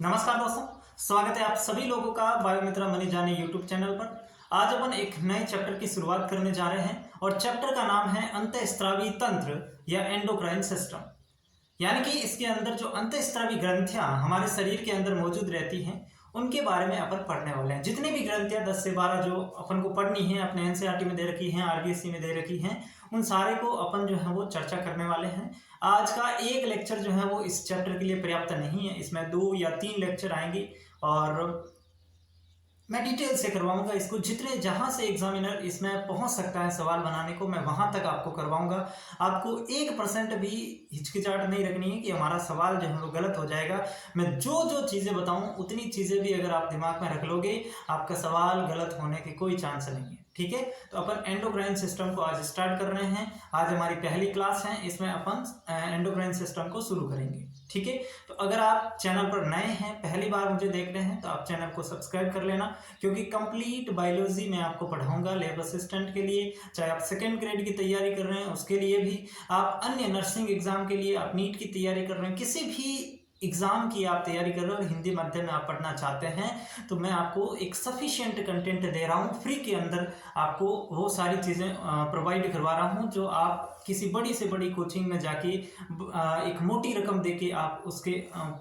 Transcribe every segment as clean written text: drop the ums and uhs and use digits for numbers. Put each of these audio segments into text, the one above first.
नमस्कार दोस्तों, स्वागत है आप सभी लोगों का बायोमित्रा मनी जाने यूट्यूब चैनल पर। आज अपन एक नए चैप्टर की शुरुआत करने जा रहे हैं और चैप्टर का नाम है अंतःस्रावी तंत्र या एंडोक्राइन सिस्टम। यानी कि इसके अंदर जो अंतःस्रावी ग्रंथियां हमारे शरीर के अंदर मौजूद रहती हैं उनके बारे में अपन पढ़ने वाले हैं। जितनी भी ग्रंथियां 10 से 12 जो अपन को पढ़नी है, अपने एनसीईआरटी में दे रखी हैं, आरबीएससी में दे रखी हैं, उन सारे को अपन जो है वो चर्चा करने वाले हैं। आज का एक लेक्चर जो है वो इस चैप्टर के लिए पर्याप्त नहीं है, इसमें 2 या 3 लेक्चर आएंगे और मैं डिटेल से करवाऊंगा इसको। जितने जहां से एग्जामिनर इसमें पहुंच सकता है सवाल बनाने को, मैं वहां तक आपको करवाऊंगा। आपको 1% भी हिचकिचाहट नहीं रखनी है कि हमारा सवाल जो है वो गलत हो जाएगा। मैं जो जो चीज़ें बताऊं उतनी चीज़ें भी अगर आप दिमाग में रख लोगे, आपका सवाल गलत होने के कोई चांस नहीं है। ठीक है, तो अपन एंडोक्राइन सिस्टम को आज स्टार्ट कर रहे हैं। आज हमारी पहली क्लास है, इसमें अपन एंडोक्राइन सिस्टम को शुरू करेंगे। ठीक है, तो अगर आप चैनल पर नए हैं, पहली बार मुझे देख रहे हैं, तो आप चैनल को सब्सक्राइब कर लेना, क्योंकि कंप्लीट बायोलॉजी मैं आपको पढ़ाऊंगा। लैब असिस्टेंट के लिए, चाहे आप सेकेंड ग्रेड की तैयारी कर रहे हैं उसके लिए भी, आप अन्य नर्सिंग एग्जाम के लिए, आप नीट की तैयारी कर रहे हैं, किसी भी एग्जाम की आप तैयारी कर रहे हो और हिंदी माध्यम में आप पढ़ना चाहते हैं, तो मैं आपको एक सफिशिएंट कंटेंट दे रहा हूँ। फ्री के अंदर आपको वो सारी चीज़ें प्रोवाइड करवा रहा हूँ जो आप किसी बड़ी से बड़ी कोचिंग में जाके एक मोटी रकम देके आप उसके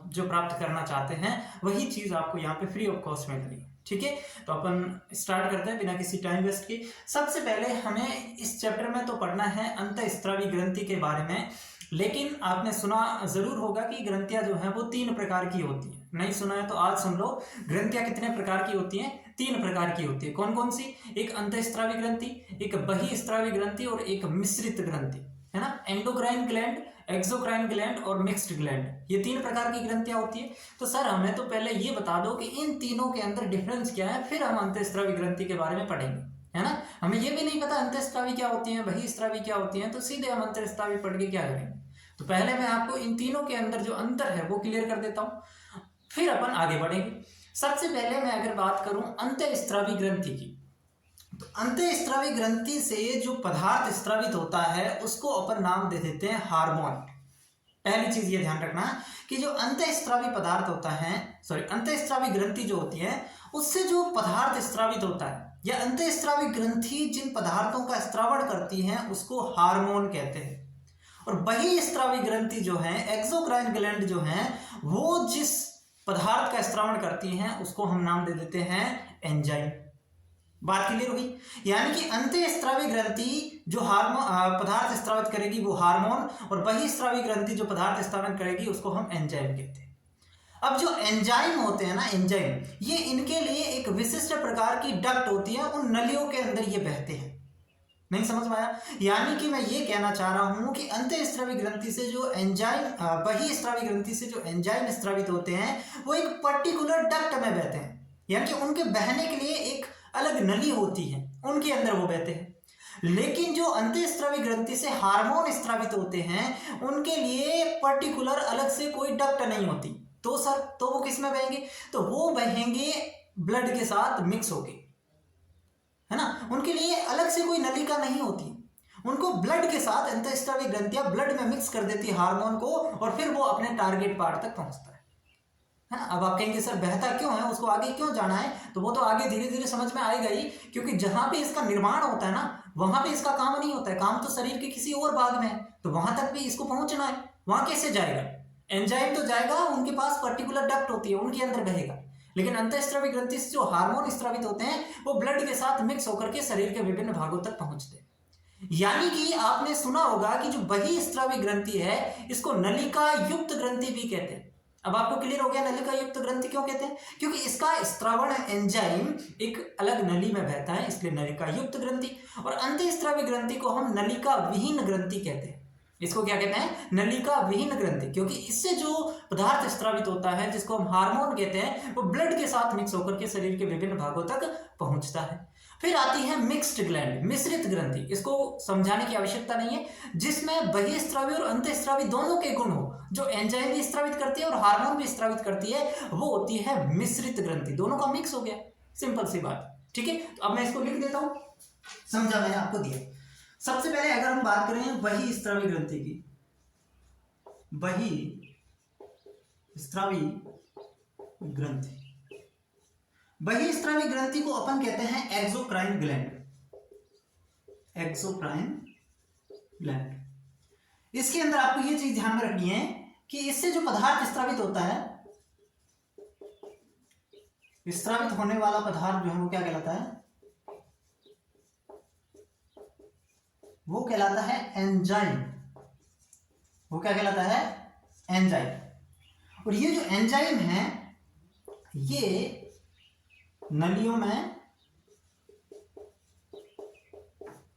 जो प्राप्त करना चाहते हैं, वही चीज़ आपको यहाँ पे फ्री ऑफ कॉस्ट मिल रही है। ठीक है, तो अपन स्टार्ट करते हैं बिना किसी टाइम वेस्ट के। सबसे पहले हमें इस चैप्टर में तो पढ़ना है अंतःस्रावी ग्रंथि के बारे में, लेकिन आपने सुना जरूर होगा कि ग्रंथियां जो हैं वो 3 प्रकार की होती हैं। नहीं सुना है तो आज सुन लो। ग्रंथियां कितने प्रकार की होती हैं? 3 प्रकार की होती है। कौन कौन सी? एक अंतःस्रावी ग्रंथि, एक बहिःस्रावी ग्रंथि और एक मिश्रित ग्रंथि, है ना। एंडोक्राइन ग्लैंड, एक्सोक्राइन ग्लैंड और मिक्स्ड ग्लैंड, ये 3 प्रकार की ग्रंथियां होती है। तो सर हमें तो पहले ये बता दो कि इन तीनों के अंदर डिफरेंस क्या है, फिर हम अंतःस्रावी ग्रंथि के बारे में पढ़ेंगे, है ना। हमें ये भी नहीं पता अंतःस्रावी क्या होती है, बहिःस्रावी क्या होती है, तो सीधे हम अंतःस्रावी पढ़ के क्या करेंगे। तो पहले मैं आपको इन तीनों के अंदर जो अंतर है वो क्लियर कर देता हूं, फिर अपन आगे बढ़ेंगे। सबसे पहले मैं अगर बात करूं अंतःस्रावी ग्रंथि की, तो अंतःस्रावी ग्रंथि से जो पदार्थ स्रावित होता है उसको अपन नाम दे देते हैं हार्मोन। पहली चीज ये ध्यान रखना कि जो अंतःस्रावी पदार्थ होता है, अंतःस्रावी ग्रंथि जो होती है उससे जो पदार्थ स्रावित होता है, या अंतःस्रावी ग्रंथि जिन पदार्थों का स्रावण करती है उसको हार्मोन कहते हैं। और बहिःस्रावी ग्रंथि जो है, एक्सोक्राइन ग्लैंड जो है, वो जिस पदार्थ का स्रावण करती हैं उसको हम नाम दे देते हैं एंजाइम। बात क्लियर हुई? यानी कि अंतःस्रावी ग्रंथि जो पदार्थ स्रावित करेगी वो हार्मोन, और बहिःस्रावी ग्रंथि जो पदार्थ स्रावित करेगी उसको हम एंजाइम कहते हैं। अब जो एंजाइम होते हैं ना, एंजाइम, ये इनके लिए एक विशिष्ट प्रकार की डक्ट होती है, उन नलियों के अंदर ये बहते हैं। नहीं समझ में आया? यानी कि मैं ये कहना चाह रहा हूं कि अंतःस्रावी ग्रंथि से जो एंजाइम, बहिःस्रावी ग्रंथि से जो एंजाइम स्रावित होते हैं वो एक पर्टिकुलर डक्ट में बहते हैं, यानी कि उनके बहने के लिए एक अलग नली होती है, उनके अंदर वो बहते हैं। लेकिन जो अंतःस्रावी ग्रंथि से हार्मोन स्रावित होते हैं उनके लिए पर्टिकुलर अलग से कोई डक्ट नहीं होती। तो सर तो वो किस में बहेंगे? तो वो बहेंगे ब्लड के साथ मिक्स होके, है ना। उनके लिए अलग से कोई नलिका नहीं होती, उनको ब्लड के साथ अंतःस्रावी ग्रंथियां ब्लड में मिक्स कर देती है हार्मोन को, और फिर वो अपने टारगेट पार्ट तक पहुंचता है ना। अब आप कहेंगे सर बहता क्यों है, उसको आगे क्यों जाना है? तो वो तो आगे धीरे धीरे समझ में आएगा ही, क्योंकि जहां पे इसका निर्माण होता है ना वहां पे इसका काम नहीं होता है, काम तो शरीर के किसी और भाग में है, तो वहां तक भी इसको पहुंचना है। वहां कैसे जाएगा? एंजाइम तो जाएगा, उनके पास पर्टिकुलर डक्ट होती है, उनके अंदर बहेगा। लेकिन अंतःस्रावी ग्रंथि से जो हार्मोन स्रावित होते हैं वो ब्लड के साथ मिक्स होकर के शरीर के विभिन्न भागों तक पहुंचते हैं। यानी कि आपने सुना होगा कि जो बहिःस्रावी ग्रंथि है इसको नलिका युक्त ग्रंथि भी कहते हैं। अब आपको क्लियर हो गया नलिका युक्त ग्रंथि क्यों कहते हैं? क्योंकि इसका स्रावण एंजाइम एक अलग नली में बहता है, इसलिए नलिका युक्त ग्रंथि। और अंतःस्रावी ग्रंथि को हम नलिका विहीन ग्रंथि कहते हैं। इसको क्या कहते हैं? नलिका विहीन ग्रंथि, क्योंकि इससे जो पदार्थ स्रावित होता है जिसको हम हार्मोन कहते हैं वो ब्लड के साथ मिक्स होकर के शरीर के विभिन्न भागों तक पहुंचता है। फिर आती है मिक्स्ड ग्लैंड, मिश्रित ग्रंथि। इसको समझाने की आवश्यकता नहीं है, जिसमें बहिःस्रावी और अंतःस्रावी दोनों के गुण हो, जो एंजाइम भी स्रावित करती है और हार्मोन भी स्रावित करती है, वो होती है मिश्रित ग्रंथि। दोनों का मिक्स हो गया, सिंपल सी बात। ठीक है, तो अब मैं इसको लिख देता हूं, समझा मैंने आपको दिया। सबसे पहले अगर हम बात करें बहिःस्रावी ग्रंथि की, बहिःस्रावी ग्रंथि। बहिस्रावी ग्रंथि को अपन कहते हैं एक्सोक्राइन ग्लैंड। Exocrine gland. इसके अंदर आपको ये चीज ध्यान में रखनी है कि इससे जो पदार्थ स्रावित होता है, स्रावित होने वाला पदार्थ जो है वो क्या कहलाता है? वो कहलाता है एंजाइम। वो क्या कहलाता है? एंजाइम। और ये जो एंजाइम है ये नलियों में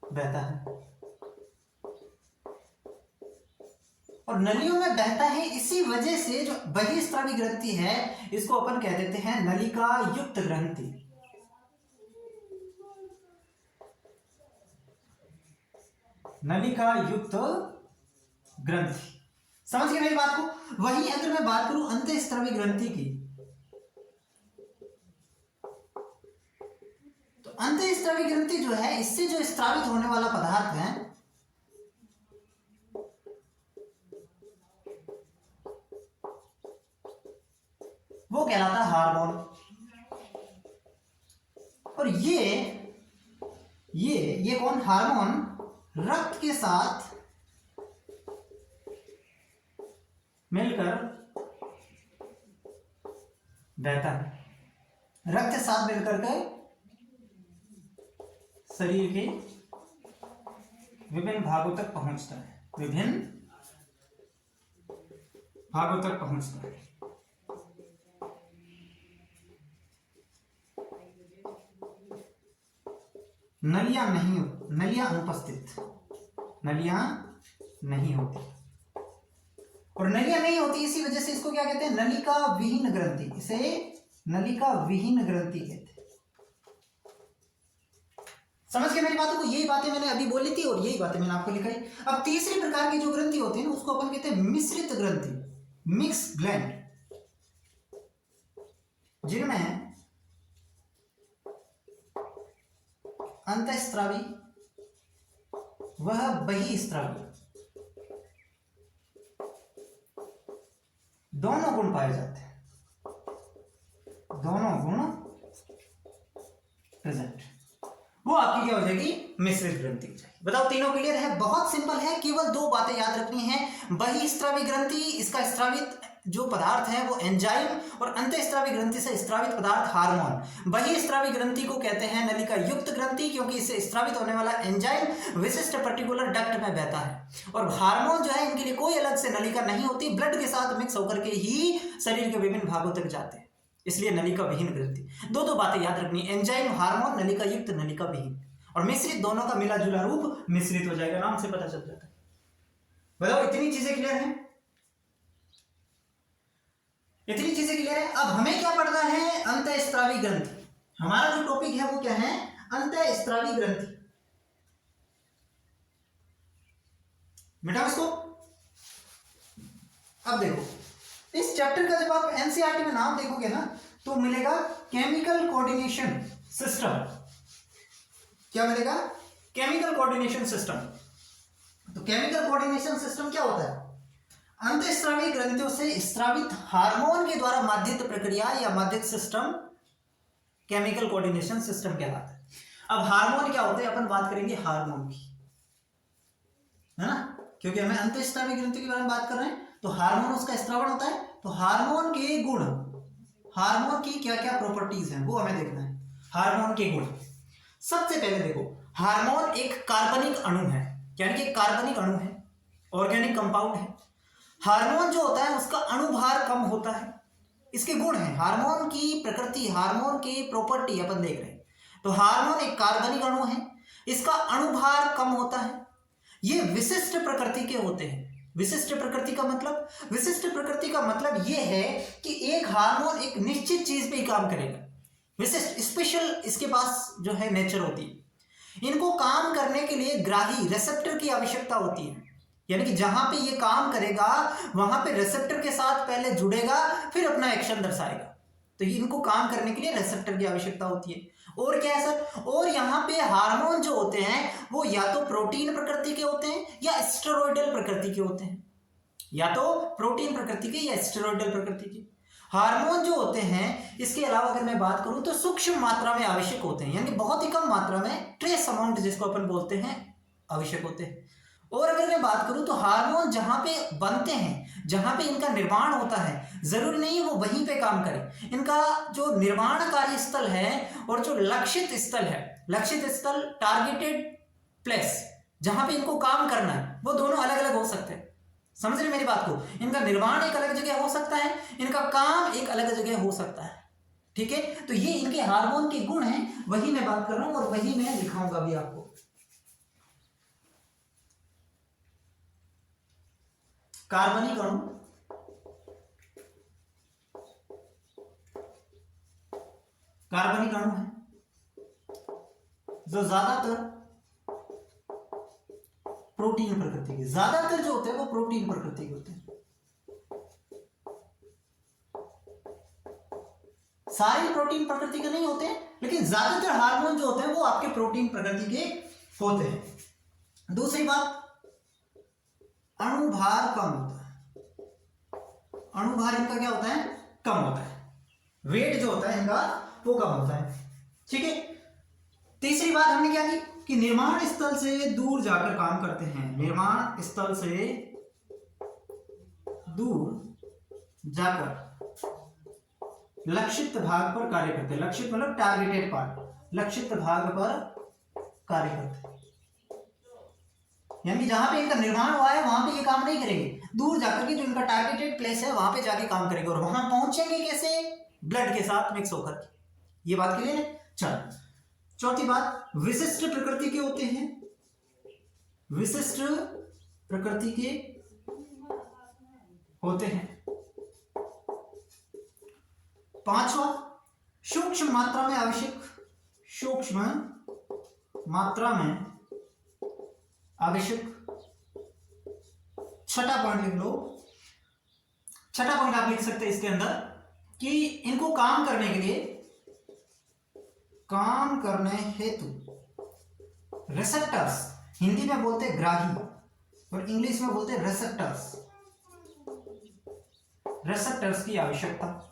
बहता है, और नलियों में बहता है। इसी वजह से जो बहिस्रावी ग्रंथि है इसको अपन कह देते हैं नलिका युक्त ग्रंथि। नलिका युक्त ग्रंथि। समझ गए मेरी बात को? वहीं अगर मैं बात करूं अंतःस्रावी ग्रंथि की, तो अंतःस्रावी ग्रंथि जो है इससे जो स्रावित होने वाला पदार्थ है वो कहलाता है हार्मोन। और ये कौन? हार्मोन रक्त के साथ मिलकर बहता है। रक्त के साथ मिलकर के शरीर के विभिन्न भागों तक पहुंचता है। विभिन्न भागों तक पहुंचता है। नलियां नहीं, नलियां अनुपस्थित, नलियां नहीं होती। और नलियां नहीं होती इसी वजह से इसको क्या कहते हैं? नलिका विहीन ग्रंथि। इसे नलिका विहीन ग्रंथि कहते हैं। समझ गए मेरी बातों को? यही बातें मैंने अभी बोली थी और यही बातें मैंने आपको लिखाई। अब तीसरी प्रकार की जो ग्रंथि होती है ना उसको अपन कहते हैं मिश्रित ग्रंथि, मिक्स ग्लैंड, जिनमें अंतःस्रावी वह बहिस्रावी दोनों गुण पाए जाते हैं। दोनों गुण प्रेजेंट। वो आपकी क्या हो जाएगी? मिश्रित ग्रंथि हो जाएगी। बताओ तीनों क्लियर है? बहुत सिंपल है, केवल दो बातें याद रखनी है। बहिस्रावी ग्रंथि, इसका स्रावित जो पदार्थ है वो एंजाइम, और अंतःस्रावी ग्रंथि से स्रावित पदार्थ हार्मोन। बहिस्रावी ग्रंथि को कहते हैं नलिका युक्त ग्रंथि क्योंकि इससे स्रावित होने वाला एंजाइम विशिष्ट पर्टिकुलर डक्ट में बहता है। और हार्मोन जो है इनके लिए कोई अलग से नलिका नहीं होती, ब्लड के साथ मिक्स होकर के ही शरीर के विभिन्न भागों तक जाते हैं, इसलिए नलिका विहीन ग्रंथि। दो बातें याद रखनी, एंजाइम हार्मोन, नलिका युक्त नलिका विहीन। और मिश्रित, दोनों का मिला जुला रूप मिश्रित हो जाएगा, नाम से पता चल जाता है। बताओ इतनी चीजें क्लियर है? इतनी चीजें क्लियर है? अब हमें क्या पढ़ना है? अंतःस्रावी ग्रंथि। हमारा जो टॉपिक है वो क्या है? अंतःस्रावी ग्रंथि। मिटाओ इसको। अब देखो इस चैप्टर का जब आप एनसीईआरटी में नाम देखोगे ना तो मिलेगा केमिकल कोऑर्डिनेशन सिस्टम। क्या मिलेगा? Chemical coordination system. तो केमिकल कोऑर्डिनेशन सिस्टम क्या होता है? अंतःस्रावी ग्रंथियों से स्रावित हार्मोन के द्वारा माध्यित प्रक्रिया या माध्यित सिस्टम केमिकल कोऑर्डिनेशन सिस्टम कहलाता है। अब हार्मोन क्या होते हैं अपन बात करेंगे हार्मोन की, है ना, क्योंकि हमें अंतःस्रावी ग्रंथि के बारे में बात कर रहे हैं। तो हार्मोन उसका स्रावण होता है, तो हार्मोन के गुण, हार्मोन की क्या क्या प्रॉपर्टीज हैं वो हमें देखना है। हार्मोन के गुण, सबसे पहले देखो हार्मोन एक कार्बनिक अणु है, यानी कि कार्बनिक अणु है, ऑर्गेनिक कंपाउंड है। हार्मोन जो होता है उसका अणुभार कम होता है। इसके गुण हैं, हार्मोन की प्रकृति, हार्मोन की प्रॉपर्टी अपन देख रहे हैं। तो हार्मोन एक कार्बनिक अणु है, इसका अणुभार कम होता है, ये विशिष्ट प्रकृति के होते हैं। विशिष्ट प्रकृति का मतलब, विशिष्ट प्रकृति का मतलब यह है कि एक हार्मोन एक निश्चित चीज पे ही काम करेगा, विशिष्ट स्पेशल इसके पास जो है नेचर होती है। इनको काम करने के लिए ग्राही रिसेप्टर की आवश्यकता होती है, यानी कि जहां पे ये काम करेगा वहां पे रिसेप्टर के साथ पहले जुड़ेगा फिर अपना एक्शन दर्शाएगा। तो इनको काम करने के लिए रिसेप्टर की आवश्यकता होती है। और क्या है सर? और यहाँ पे हार्मोन जो होते हैं वो या तो प्रोटीन प्रकृति के होते हैं या स्टेरॉयडल प्रकृति के होते हैं, या तो प्रोटीन प्रकृति के या स्टेरॉयडल प्रकृति के। हार्मोन जो होते हैं, इसके अलावा अगर मैं बात करूं तो सूक्ष्म मात्रा में आवश्यक होते हैं, यानी बहुत ही कम मात्रा में, ट्रेस अमाउंट जिसको अपन बोलते हैं, आवश्यक होते हैं। और अगर मैं बात करूं तो हार्मोन जहां पे बनते हैं, जहां पे इनका निर्माण होता है, जरूरी नहीं है वो वहीं पे काम करें। इनका जो निर्माण कार्य स्थल है और जो लक्षित स्थल है, लक्षित स्थल टारगेटेड प्लेस जहां पे इनको काम करना है, वो दोनों अलग अलग हो सकते हैं। समझ रहे मेरी बात को? इनका निर्माण एक अलग जगह हो सकता है, इनका काम एक अलग जगह हो सकता है। ठीक है, तो ये इनके हार्मोन के गुण हैं, वही मैं बात कर रहा हूं और वही मैं दिखाऊंगा भी आपको। कार्बनिक अणु, कार्बनिक अणु है जो ज्यादातर प्रोटीन प्रकृति के, ज्यादातर जो होते हैं वो प्रोटीन प्रकृति के होते हैं। सारे प्रोटीन प्रकृति के नहीं होते, लेकिन ज्यादातर हार्मोन जो होते हैं वो आपके प्रोटीन प्रकृति के होते हैं। दूसरी बात, अणुभार कम होता है। अणुभार इनका क्या होता है? कम होता है। वेट जो होता है इनका वो कम होता है। ठीक है। तीसरी बात हमने क्या की कि निर्माण स्थल से दूर जाकर काम करते हैं। निर्माण स्थल से दूर जाकर लक्षित भाग पर कार्य करते हैं। लक्षित मतलब टारगेटेड पार्ट, लक्षित भाग पर कार्य करते हैं। यानी जहां पे इनका निर्माण हुआ है वहां पे ये काम नहीं करेंगे, दूर जाकर के जो इनका टारगेटेड प्लेस है वहां पे जाके काम करेंगे। और वहां पहुंचेंगे कैसे? ब्लड के साथ मिक्स होकर के। ये बात क्लियर है? चल, चौथी बात, विशिष्ट प्रकृति के होते हैं। विशिष्ट प्रकृति के होते हैं। पांचवा, सूक्ष्म मात्रा में आवश्यक, सूक्ष्म मात्रा में आवश्यक। छठा पॉइंट लिख लो। छठा पॉइंट आप लिख सकते हैं इसके अंदर कि इनको काम करने के लिए, काम करने हेतु रिसेप्टर्स, हिंदी में बोलते हैं ग्राही और इंग्लिश में बोलते हैं रिसेप्टर्स, रिसेप्टर्स की आवश्यकता।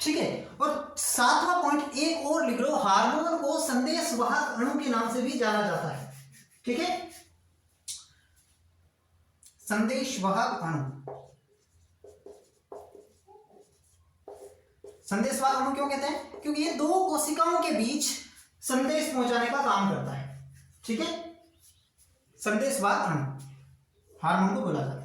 ठीक है। और सातवां पॉइंट एक और लिख लो, हार्मोन को संदेशवाहक अणु के नाम से भी जाना जाता है। ठीक है, संदेशवाहक अणु। संदेशवाहक अणु क्यों कहते हैं? क्योंकि ये दो कोशिकाओं के बीच संदेश पहुंचाने का काम करता है। ठीक है, संदेशवाहक अणु हार्मोन को बोला जाता है।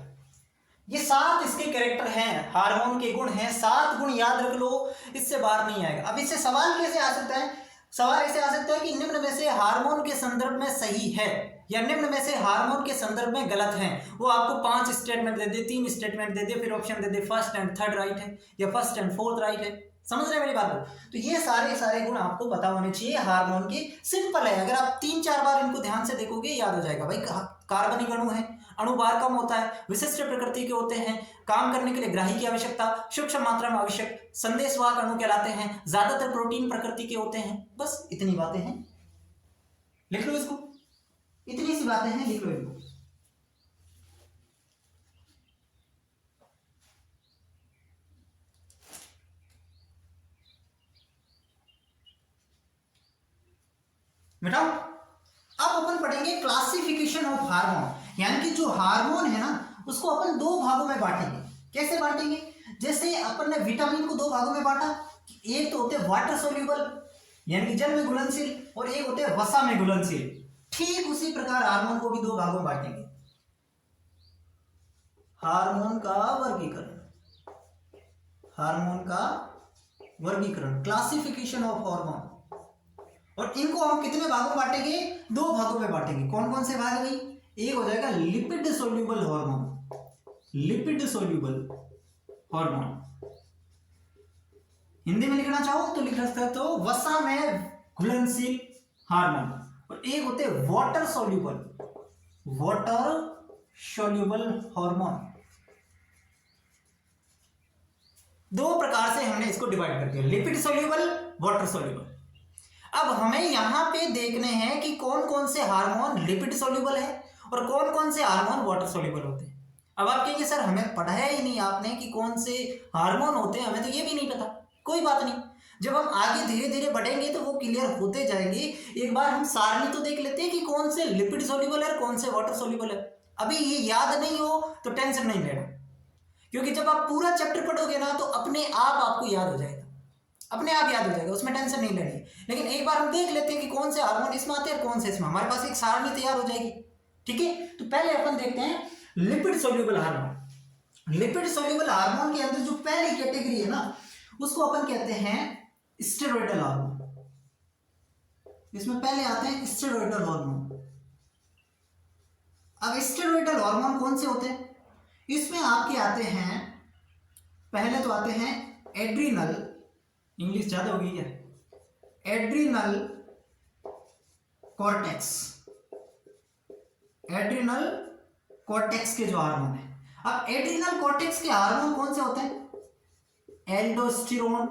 ये 7 इसके कैरेक्टर हैं, हार्मोन के गुण हैं। 7 गुण याद रख लो, इससे बाहर नहीं आएगा। अब इससे सवाल कैसे आ सकता है? सवाल ऐसे आ सकता है कि निम्न में से हार्मोन के संदर्भ में सही है या निम्न में से हार्मोन के संदर्भ में गलत है। वो आपको 5 स्टेटमेंट दे दे, 3 स्टेटमेंट दे दे, फिर option they they first and third right है या फर्स्ट एंड फोर्थ राइट है। समझ रहे मेरी बात को? तो ये सारे गुण आपको पता होने चाहिए हार्मोन के। सिंपल है, अगर आप 3-4 बार इनको ध्यान से देखोगे याद हो जाएगा। भाई कार्बनिक अणु है, अणुभार कम होता है, विशिष्ट प्रकृति के होते हैं, काम करने के लिए ग्राही की आवश्यकता, सूक्ष्म मात्रा में आवश्यक, संदेशवाहक अणु कहलाते हैं, ज्यादातर प्रोटीन प्रकृति के होते हैं। बस इतनी बातें हैं, लिख लो इसको। इतनी सी बातें हैं, लिख लो इनको। बेटा अब अपन पढ़ेंगे क्लासिफिकेशन ऑफ हार्मोन, यानी कि जो हार्मोन है ना उसको अपन 2 भागों में बांटेंगे। कैसे बांटेंगे? जैसे अपन ने विटामिन को 2 भागों में बांटा, एक तो होते हैं वाटर सोल्यूबल यानी कि जल में घुलनशील, और एक होते हैं वसा में घुलनशील। ठीक उसी प्रकार हार्मोन को भी 2 भागों में बांटेंगे। हार्मोन का वर्गीकरण, हार्मोन का वर्गीकरण, क्लासिफिकेशन ऑफ हार्मोन। और इनको हम कितने भागों में बांटेंगे? 2 भागों में बांटेंगे। कौन कौन से भाग है भाई? एक हो जाएगा lipid soluble hormone, lipid soluble hormone. Hindi में लिखना चाहो तो लिख सकते हो तो वसा में घुलनशील हार्मोन। और एक होते हैं water soluble, water soluble hormone. 2 प्रकार से हमने इसको डिवाइड कर दिया, लिपिड सोल्यूबल, वाटर सोल्यूबल। अब हमें यहां पे देखने हैं कि कौन कौन से हार्मोन लिपिड सोल्यूबल है और कौन कौन से हार्मोन वाटर सोल्यूबल होते हैं। अब आप कहेंगे सर हमें पढ़ाया ही नहीं आपने कि कौन से हार्मोन होते हैं, हमें तो ये भी नहीं पता। कोई बात नहीं, जब हम आगे धीरे धीरे बढ़ेंगे तो वो क्लियर होते जाएंगे। एक बार हम सारणी तो देख लेते हैं कि कौन से लिपिड सोल्यूबल है, कौन से वाटर सोल्यूबल है। अभी ये याद नहीं हो तो टेंशन नहीं लेना, क्योंकि जब आप पूरा चैप्टर पढ़ोगे ना तो अपने आप आपको याद हो जाएगा, अपने आप याद हो जाएगा, उसमें टेंशन नहीं लेनी। लेकिन एक बार हम देख लेते हैं कि कौन से हार्मोन इसमें आते हैं, कौन से इसमें, हमारे पास एक सारणी तैयार हो जाएगी। ठीक है, तो पहले अपन देखते हैं lipid soluble hormone. Lipid soluble hormone के अंदर जो पहली कैटेगरी है ना, उसको अपन कहते हैं स्टेरॉयडल हार्मोन। इसमें पहले आते हैं स्टेरॉयडल हार्मोन। अब स्टेरॉयडल हार्मोन कौन से होते हैं? इसमें आपके आते हैं, पहले तो आते हैं एड्रिनल, इंग्लिश ज्यादा होगी क्या, एड्रिनल कॉर्टेक्स। एड्रिनल कॉर्टेक्स के जो हार्मोन है, अब एड्रिनल कॉर्टेक्स के हार्मोन कौन से होते हैं? एल्डोस्टेरोन,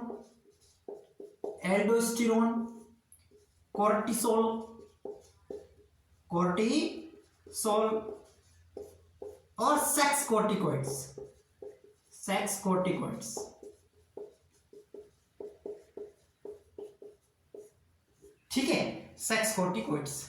एल्डोस्टेरोन, कोर्टिसोल, कोर्टिसोल और सेक्स कोर्टिकोइड्स, सेक्स कोर्टिकोइड्स। ठीक है, सेक्स कोर्टिकोइड्स।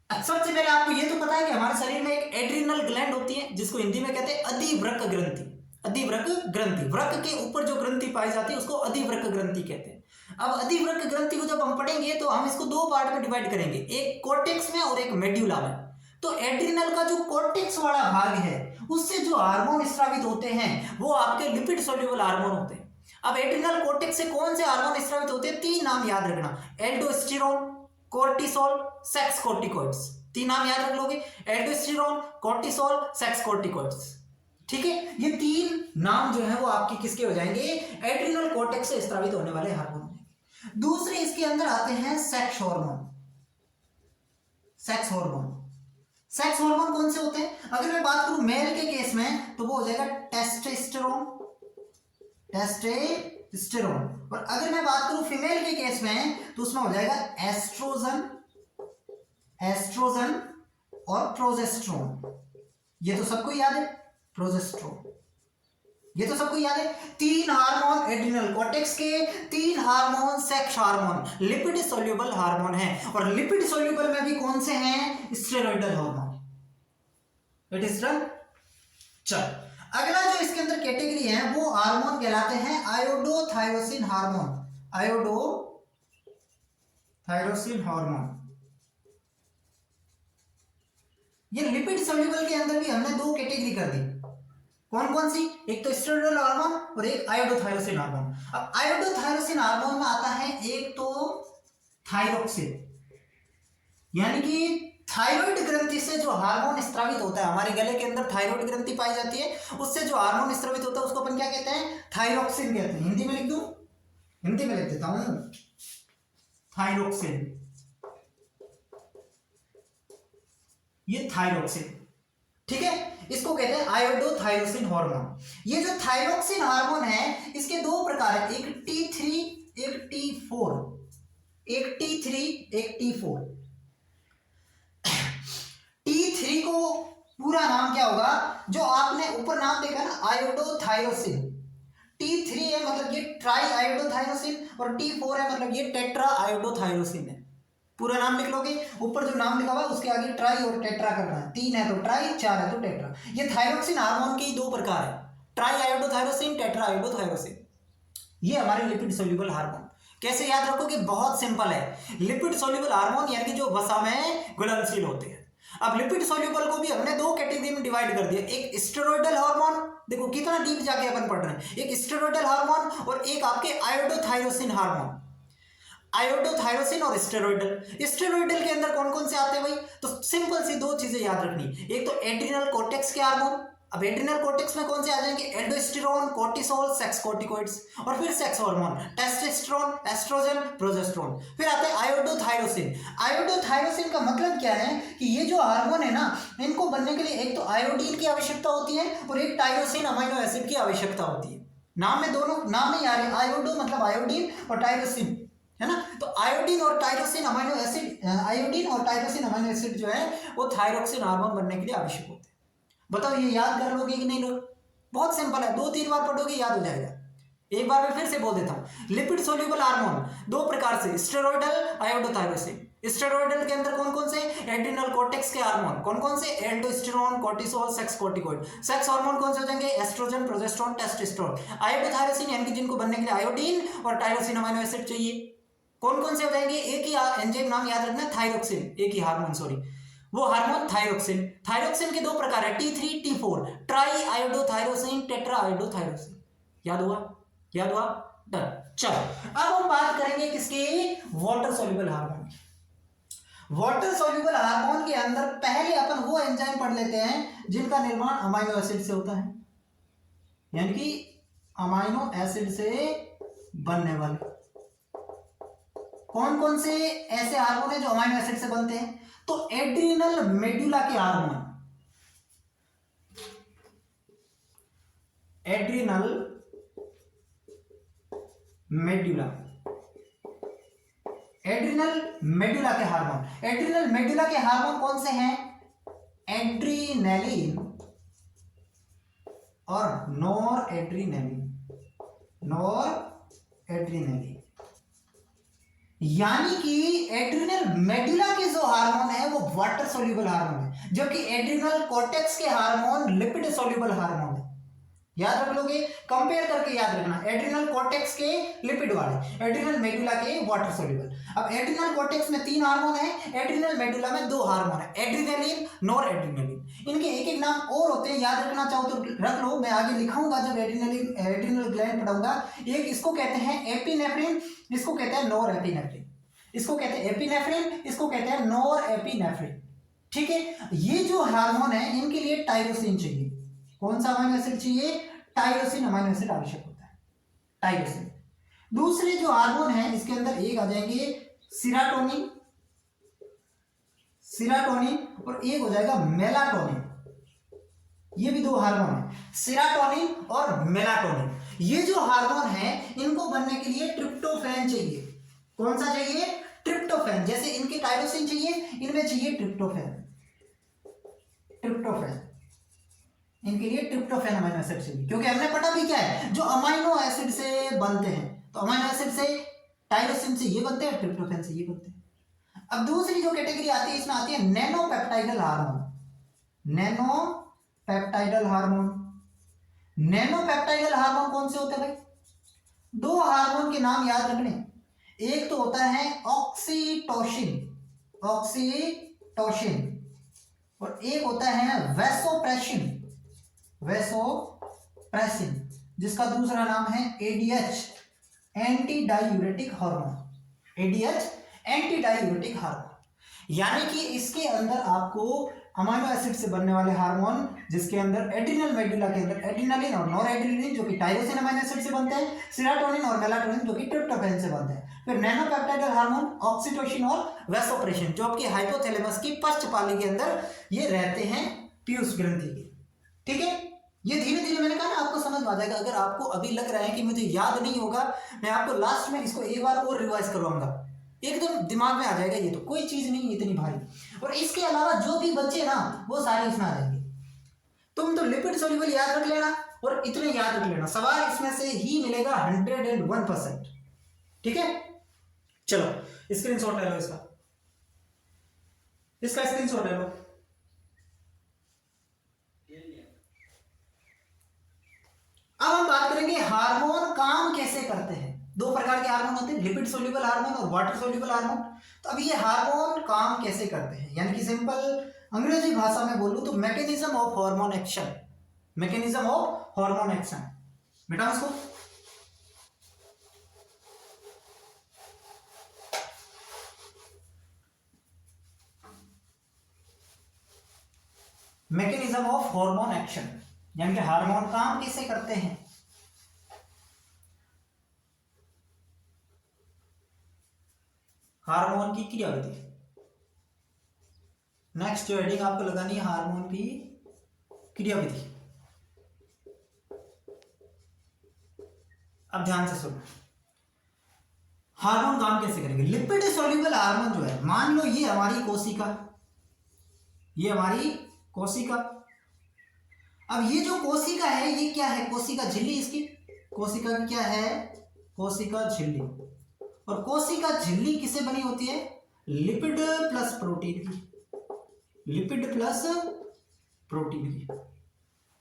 सबसे पहले आपको ये तो पता है कि हमारे शरीर में एक एड्रिनल ग्लैंड होती है जिसको हिंदी में कहते हैं अधिवृक्क ग्रंथि। अधिवृक्क ग्रंथि, वृक्क के ऊपर जो ग्रंथि पाई जाती है उसको अधिवृक्क ग्रंथि कहते हैं। अब अधिवृक्क ग्रंथि को जब हम पढ़ेंगे तो हम इसको दो पार्ट में डिवाइड करेंगे, एक कोर्टेक्स में और एक मेड्यूला में। तो एड्रिनल का जो कोर्टेक्स वाला भाग है उससे जो हार्मोन स्रावित होते हैं वो आपके लिपिड सोल्यूबल हार्मोन होते हैं। अब एड्रिनल कोर्टेक्स से कौन से हार्मोन स्रावित होते हैं? तीन नाम याद रखना, एल्डोस्टेरोन, कोर्टिसोल, सेक्स कोर्टिकोइड्स। तीन नाम याद रख लोगे, एल्डोस्टेरोन, कोर्टिसोल, सेक्स कोर्टिकोइड्स। ठीक है, ये तीन नाम जो है वो आपके किसके हो जाएंगे? एड्रिनल कोर्टेक्स से स्रावित होने वाले हार्मोन हो जाएंगे। दूसरे इसके अंदर आते हैं sex hormone. Sex hormone, sex hormone कौन से होते हैं? अगर मैं बात करूं मेल के केस में तो वो हो जाएगा टेस्टोस्टेरोन, टेस्टोस्टेरोन। और अगर मैं बात करूं फीमेल के केस में तो उसमें हो जाएगा एस्ट्रोजन, एस्ट्रोजन और प्रोजेस्टेरोन। ये तो सबको याद है, प्रोजेस्टेरोन, ये तो सबको याद है। तीन हार्मोन एड्रिनल कोर्टेक्स के, तीन hormone sex hormone, lipid soluble hormone है। और लिपिड सोल्यूबल में भी कौन से हैं? Steroidal hormone. It is done. चल, अगला जो इसके अंदर कैटेगरी है वो हार्मोन कहलाते हैं आयोडोथायरोसिन हार्मोन। आयोडोथायरोसिन हार्मोन, ये लिपिड सोल्यूबल के अंदर भी हमने दो कैटेगरी कर दी। कौन कौन सी? एक तो स्टेरॉयडल हार्मोन और एक आयोडोथायरोसिन हार्मोन। अब आयोडोथायरोसिन हार्मोन में आता है एक तो थायरोक्सिन, यानी कि थायराइड ग्रंथि से जो हार्मोन स्रावित होता है, हमारे गले के अंदर थायराइड ग्रंथि पाई जाती है, उससे जो हार्मोन स्रावित होता है उसको अपन क्या कहते हैं? थायरोक्सिन कहते हैं। हिंदी में लिख दूं, हिंदी में लिख देता हूं, थायरोक्सिन। ये थायरोक्सिन, ठीक है, इसको कहते हैं आयोडोथायरोसिन हार्मोन। ये जो थायरोक्सिन हार्मोन है इसके दो प्रकार है, एक T3 एक T4, एक T3 एक T4। T3 को पूरा नाम क्या होगा? जो आपने ऊपर नाम देखा ना, आयोडोथायरोसिन। T3 है मतलब ये ट्राई आयोडोथायरोसिन और T4 है मतलब ये टेट्रा आयोडोथायरोसिन है। पूरा नाम लिख लोगे, ऊपर जो नाम लिखा हुआ है उसके आगे ट्राई और टेट्रा करना है। तीन है तो ट्राई, चार है तो टेट्रा। ये थायरोक्सिन हार्मोन के दो प्रकार है, ट्राई आयोडोथायरोसिन, टेट्रा आयोडोथायरोसिन। ये हमारे लिपिड सोल्यूबल हार्मोन। कैसे याद रखोगे? बहुत सिंपल है। लिपिड सोल्यूबल हार्मोन यानी कि जो वसा में घुलनशील होते हैं। अब लिपिड सोल्यूबल को भी हमने दो कैटेगरी में डिवाइड कर दिया, एक स्टेरॉयडल हार्मोन, देखो कितना डीप जाके अपन पढ़ रहे हैं, एक स्टेरॉयडल हार्मोन और एक आपके आयोडोथायरोसिन हार्मोन। आयोडोथायरोसिन और स्टेरॉयडल। स्टेरॉयडल के अंदर कौन कौन से आते हैं भाई? तो सिंपल सी दो चीजें याद रखनी, एक तो एड्रिनल कोर्टेक्स के हार्मोन। अब एड्रिनल कोर्टेक्स में कौन से आ जाएंगे? एल्डोस्टेरोन, कोर्टिसोल, सेक्स कोर्टिकोइड्स और फिर sex hormone, testosterone, oestrogen, progesterone. फिर आते हैं आयोडोथायरोसिन। आयोडोथायरोसिन का मतलब क्या है कि ये जो हार्मोन है ना, इनको बनने के लिए एक तो आयोडीन की आवश्यकता होती है और एक टायरोसिन अमीनो एसिड की आवश्यकता होती है। नाम में दोनों नाम में ही आ रहे हैं, आयोडो मतलब आयोडीन और टायरोसिन, है ना। तो आयोडीन और टायरोसिन अमीनो एसिड, आयोडीन और टायरोसिन अमीनो एसिड जो है वो थायरोक्सिन हार्मोन बनने के लिए आवश्यक होते हैं। बताओ ये याद कर लोगे कि नहीं लोग? बहुत सिंपल है, 2-3 बार पढ़ोगे याद हो जाएगा। एक बार मैं फिर से बोल देता हूं, लिपिड सोल्यूबल हार्मोन दो प्रकार से, स्टेरॉइडल, आयोडोथायरोसिन। स्टेरॉइडल के अंदर कौन कौन से? एड्रिनल कॉर्टेक्स के हार्मोन। कौन कौन से? Aldosterone, cortisol, sex corticoid. Sex hormone कौन से हो जाएंगे? Oestrogen, progesterone, testosterone. आयोडोथायरोसिन यानी कि जिनको बनने के लिए आयोडीन और टायरोसिन अमीनो एसिड चाहिए। कौन कौन से हो जाएंगे? एक ही एंजाइम नाम याद रखना, थायरोक्सिन। एक ही हार्मोन, सॉरी, वो हार्मोन थायरोक्सिन। थायरोक्सिन के दो प्रकार है, T3, T4, ट्राई आयोडोथायरोसिन, टेट्रा आयोडोथायरोसिन। याद हुआ? याद हुआ? डन। चलो अब हम बात करेंगे किसकी? वाटर सोल्यूबल हार्मोन की। वाटर सोल्यूबल हार्मोन के अंदर पहले अपन वो एंजाइम पढ़ लेते हैं जिनका निर्माण अमाइनो एसिड से होता है, यानी कि अमाइनो एसिड से बनने वाले कौन कौन से ऐसे हार्मोन हैं जो अमाइनो एसिड से बनते हैं? तो एड्रिनल मेडुला के hormone, adrenal medulla, adrenal medulla के हार्मोन। एड्रिनल मेडुला के हार्मोन कौन से हैं? एड्रीनेलिन और नॉर एड्रीनेलिन, नॉर एड्रीनेलिन। यानी कि एड्रिनल मेडुला के जो हार्मोन है वो वाटर सोल्यूबल हार्मोन है, जबकि एड्रिनल कॉर्टेक्स के हार्मोन लिपिड सोल्यूबल हार्मोन है। याद रख लोगे, कंपेयर करके याद रखना, एड्रिनल कॉर्टेक्स के लिपिड वाले, एड्रिनल मेडुला के वाटर सोल्यूबल। अब एड्रिनल कॉर्टेक्स में 3 हार्मोन है, एड्रिनल मेडुला में 2 हार्मोन है, एड्रीनेलिन, नॉर एड्रीनेलिन। इनके एक एक नाम और होते हैं, याद रखना चाहो तो रख लो, मैं आगे लिखाऊंगा जब एड्रिनल ग्लैंड पढ़ाऊंगा। एक इसको कहते हैं एपिनेफ्रिन, इसको कहते हैं नॉर एपिनेफ्रिन, इसको कहते हैं एपिनेफ्रिन, इसको कहते हैं नॉर एपिनेफ्रिन। ठीक है, ये जो हार्मोन है इनके लिए टायरोसिन चाहिए। कौन सा अमीनो एसिड चाहिए? टायरोसिन अमीनो एसिड आवश्यक होता है, टायरोसिन। दूसरे जो हार्मोन है इसके अंदर एक आ जाएंगे सीराटोनिन, सीराटोनिन, और एक हो जाएगा मेलाटोनिन। ये भी 2 हार्मोन है, सीराटोनिन और मेलाटोनिन। ये जो हार्मोन है इनको बनने के लिए ट्रिप्टोफैन चाहिए। कौन सा चाहिए? ट्रिप्टोफैन। जैसे इनके टायरोसिन चाहिए, इनमें चाहिए ट्रिप्टोफैन, ट्रिप्टोफैन। इनके लिए ट्रिप्टोफैन अमीनो एसिड चाहिए, क्योंकि हमने पढ़ा भी क्या है, जो अमीनो एसिड से बनते हैं, तो अमीनो एसिड से, टायरोसिन से ये बनते हैं, ट्रिप्टोफैन से ये बनते हैं। अब दूसरी जो कैटेगरी आती है इसमें आती है nano peptidyl hormone, nano peptidyl hormone. Nano peptidyl hormone कौन से होते हैं भाई? 2 हार्मोन के नाम याद रखने, एक तो होता है ऑक्सीटोसिन, ऑक्सीटोसिन, और एक होता है वैसोप्रेसिन, वैसोप्रेसिन, जिसका दूसरा नाम है ADH, anti diuretic hormone, ADH anti diuretic hormone. यानी कि इसके अंदर आपको अमीनो एसिड से बनने वाले हार्मोन, जिसके अंदर एड्रिनल मेडुला के अंदर एड्रिनलिन और नॉर एड्रिनलिन जो कि टायरोसिन अमीनो एसिड से बनते हैं, सीराटोनिन और मेलाटोनिन जो कि ट्रिप्टोफैन से बनते हैं। फिर नैनोपेप्टाइडल हार्मोन ऑक्सीटोसिन और वैसोप्रेसिन जो आपकी हाइपोथैलेमस की पश्चपाली के अंदर ये रहते हैं, पीयूष ग्रंथि के। ठीक है, ये धीरे धीरे मैंने कहा ना आपको समझ आ जाएगा। अगर आपको अभी लग रहा है कि मुझे याद नहीं होगा, मैं आपको लास्ट में इसको एक बार और रिवाइज करवाऊंगा, एकदम दिमाग में आ जाएगा। ये तो कोई चीज नहीं इतनी भारी। और इसके अलावा जो भी बच्चे ना वो सारे इसमें आ जाएंगे। तुम तो लिपिड सोल्यूबल याद रख लेना और इतने याद रख लेना, सवाल इसमें से ही मिलेगा 101%। ठीक है, चलो स्क्रीनशॉट ले लो इसका, इसका स्क्रीनशॉट ले लो। अब हम बात करेंगे हार्मोन काम कैसे करते हैं। 2 प्रकार के हार्मोन होते हैं, लिपिड सोल्यूबल हार्मोन और वाटर सोल्यूबल हार्मोन। तो अब ये हार्मोन काम कैसे करते हैं, यानी कि सिंपल अंग्रेजी भाषा में बोलूं तो mechanism of hormone action, mechanism of hormone action. बेटा उसको मैकेनिज्म ऑफ हार्मोन एक्शन, यानी कि हार्मोन काम कैसे करते हैं। हार्मोन की क्रियाविधि, नेक्स्ट जो हेडिंग आपको लगानी है हार्मोन की क्रियाविधि। अब ध्यान से सुनो, हार्मोन काम कैसे करेंगे। लिपिड सोल्यूबल हार्मोन जो है, मान लो ये हमारी कोशिका, ये हमारी कोशिका, अब ये जो कोशिका है ये क्या है, कोशिका झिल्ली इसकी, कोशिका की क्या है, कोशिका झिल्ली। और कोशिका झिल्ली किससे बनी होती है, लिपिड प्लस प्रोटीन की, लिपिड प्लस प्रोटीन की,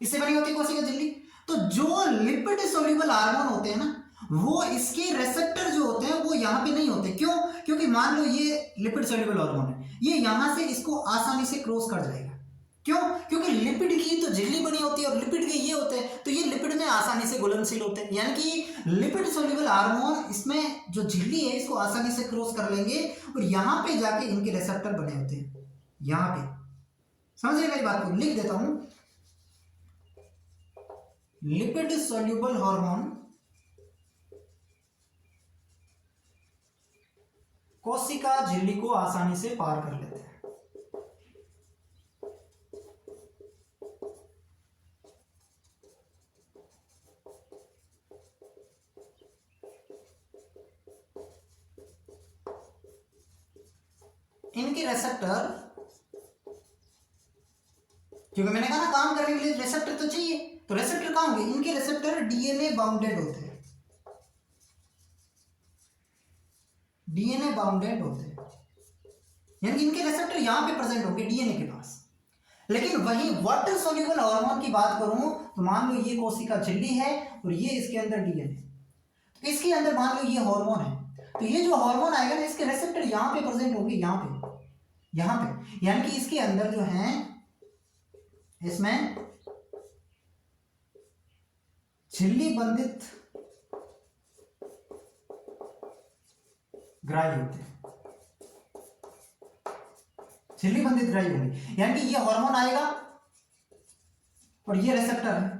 इससे बनी होती है कोशिका झिल्ली। तो जो लिपिड सोल्यूबल हार्मोन होते हैं ना, वो इसके रेसेप्टर जो होते हैं वो यहाँ पे नहीं होते। क्यों, क्योंकि मान लो ये लिपिड सोल्यूबल हार्मोन है, ये यहाँ से इसको आसानी से क्रॉस कर जाएगा। क्यों, क्योंकि लिपिड की तो झिल्ली बनी होती है और लिपिड के ये होते हैं, तो ये लिपिड में आसानी से घुलनशील होते हैं। यानी कि लिपिड सोल्यूबल हार्मोन इसमें जो झिल्ली है इसको आसानी से क्रॉस कर लेंगे और यहाँ पे जाके इनके रेसेप्टर बने होते हैं। यहाँ पे समझ रहे मेरी बात को, लिख देता हूं, लिपिड सोल्यूबल हार्मोन कोशिका झिल्ली को आसानी से पार कर लेते हैं। इनके रेसेप्टर, क्योंकि मैंने कहा ना काम करने के लिए रेसेप्टर तो चाहिए, तो रेसेप्टर कहां होंगे, इनके रेसेप्टर डीएनए बाउंडेड होते हैं, डीएनए बाउंडेड होते हैं, यानी कि इनके रेसेप्टर यहां पे प्रेजेंट होंगे डीएनए के पास। लेकिन वही वाटर सोल्यूबल हार्मोन की बात करूं तो मान लो ये कोशिका झिल्ली है और ये इसके अंदर डीएनए, तो इसके अंदर मान लो ये हार्मोन है, तो ये जो हार्मोन आएगा ना इसके रेसेप्टर यहां पे प्रेजेंट होंगे, यहां पे, यानी कि इसके अंदर जो है इसमें झिल्ली बंधित ग्राही होते हैं, झिल्ली बंधित ग्राही होंगे, यानी कि ये हार्मोन आएगा और ये रेसेप्टर है,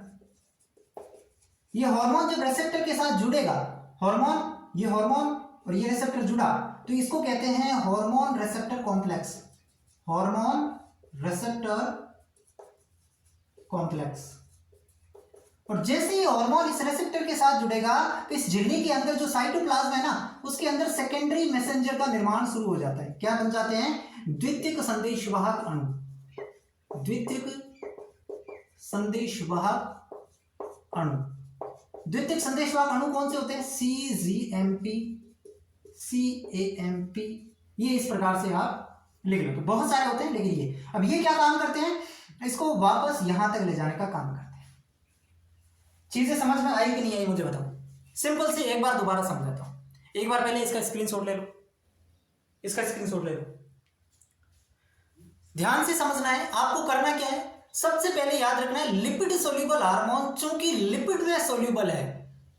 ये हार्मोन जब रेसेप्टर के साथ जुड़ेगा, हार्मोन, ये हार्मोन और ये रेसेप्टर जुड़ा, तो इसको कहते हैं हार्मोन रेसेप्टर कॉम्प्लेक्स, हार्मोन रेसेप्टर कॉम्प्लेक्स। और जैसे ही हार्मोन इस रेसेप्टर के साथ जुड़ेगा तो इस झिल्ली के अंदर जो साइटोप्लाज्म है ना, उसके अंदर सेकेंडरी मैसेंजर का निर्माण शुरू हो जाता है। क्या बन जाते हैं, द्वितीयक संदेशवाहक अणु, द्वितीयक संदेशवाहक अणु। द्वितीयक संदेशवाहक अणु कौन से होते हैं, CGMP, CAMP, ये इस प्रकार से आप लिख लो, तो बहुत सारे होते हैं, लेकिन ये अब ये क्या काम करते हैं, इसको वापस यहां तक ले जाने का काम करते हैं। चीजें समझ में आई कि नहीं आई मुझे बताओ, सिंपल से एक बार दोबारा समझाता हूं। एक बार पहले इसका स्क्रीनशॉट ले लो, इसका स्क्रीनशॉट ले लो, ध्यान से समझना है। आपको करना क्या है, सबसे पहले याद रखना है लिपिड सोल्यूबल हार्मोन, चूंकि लिपिड में सोल्यूबल है,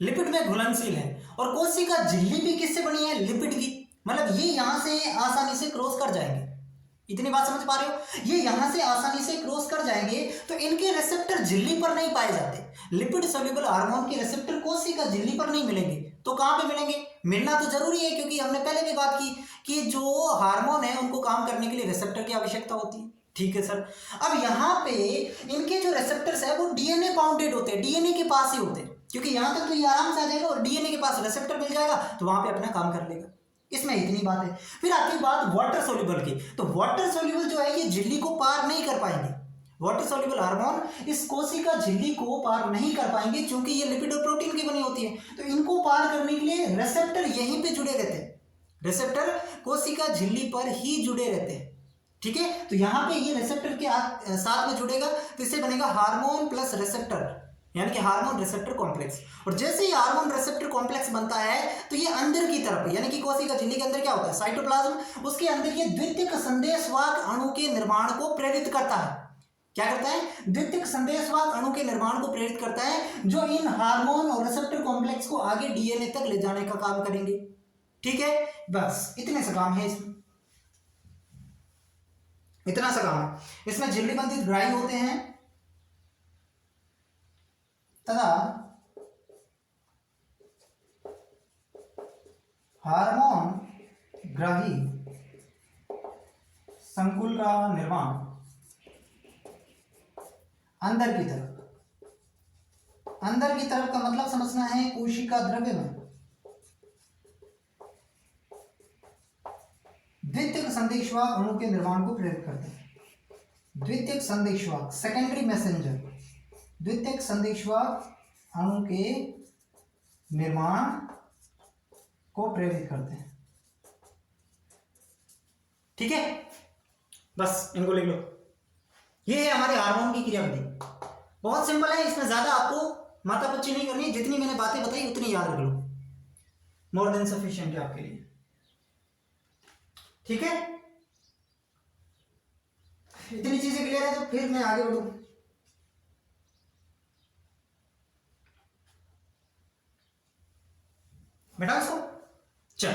लिपिड में घुलनशील है, और कोशिका झिल्ली भी किससे बनी है, लिपिड की, मतलब ये यहां से आसानी से क्रॉस कर जाएंगे। इतनी बात समझ पा रहे हो, ये यहां से आसानी से क्रॉस कर जाएंगे, तो इनके रेसेप्टर झिल्ली पर नहीं पाए जाते। लिपिड सोल्यूबल हार्मोन के रेसेप्टर कोशिका झिल्ली पर नहीं मिलेंगे, तो कहां पे मिलेंगे, मिलना तो जरूरी है, क्योंकि हमने पहले भी बात की कि जो हार्मोन है उनको काम करने के लिए रेसेप्टर की आवश्यकता होती है। ठीक है सर, अब यहाँ पे इनके जो रेसेप्टर्स है वो डीएनए बाउंडेड होते हैं, डीएनए के पास ही होते हैं, क्योंकि यहां तक तो ये आराम से आ जाएगा और डीएनए के पास रेसेप्टर मिल जाएगा, तो वहां पे अपना काम कर लेगा। इसमें इतनी बात है। फिर आती बात वाटर सोल्यूबल की, तो वाटर सोल्यूबल जो है ये झिल्ली को पार नहीं कर पाएंगे, वाटर सोल्यूबल हार्मोन इस कोशिका झिल्ली को पार नहीं कर पाएंगे, क्योंकि ये लिपिड और प्रोटीन की बनी होती है, तो इनको पार करने के लिए रेसेप्टर यहीं पे जुड़े रहते हैं, रेसेप्टर कोशिका झिल्ली पर ही जुड़े रहते हैं। ठीक है, तो यहाँ पे ये रेसेप्टर के साथ में जुड़ेगा, तो इससे बनेगा हार्मोन प्लस रेसेप्टर, यानी कि हार्मोन रेसेप्टर कॉम्प्लेक्स। और जैसे ही हार्मोन रेसेप्टर कॉम्प्लेक्स बनता है तो ये अंदर की तरफ, यानी कि कोशिका झिल्ली के अंदर क्या होता है, साइटोप्लाज्म, उसके अंदर ये द्वितीयक संदेशवाहक अणु के निर्माण को प्रेरित करता है। क्या करता है, द्वितीयक संदेशवाहक अणु के निर्माण को प्रेरित करता है, जो इन हार्मोन और रेसेप्टर कॉम्प्लेक्स को आगे डीएनए तक ले जाने का काम करेंगे। ठीक है, बस इतने से काम है इसमें, इतना सा काम है। इसमें झिल्ली बंधित ग्राही होते हैं तथा हार्मोन ग्राही संकुल का निर्माण अंदर की तरफ, अंदर की तरफ का मतलब समझना है कोशिका द्रव्य में द्वितीयक संदेशवाहक अणु के निर्माण को प्रेरित करते हैं। द्वितीयक संदेशवाहक, सेकेंडरी मैसेंजर, द्वितीयक संदेशवाहक अणु के निर्माण को प्रेरित करते हैं। ठीक है, बस इनको लिख लो। ये है हमारे हार्मोन की क्रियाविधि। बहुत सिंपल है, इसमें ज्यादा आपको माथापच्ची नहीं करनी, जितनी मैंने बातें बताई उतनी याद रख लो, मोर देन सफिशिएंट है आपके लिए। ठीक है, इतनी चीजें क्लियर है तो फिर मैं आगे बढ़ू। बेटा इसको चल,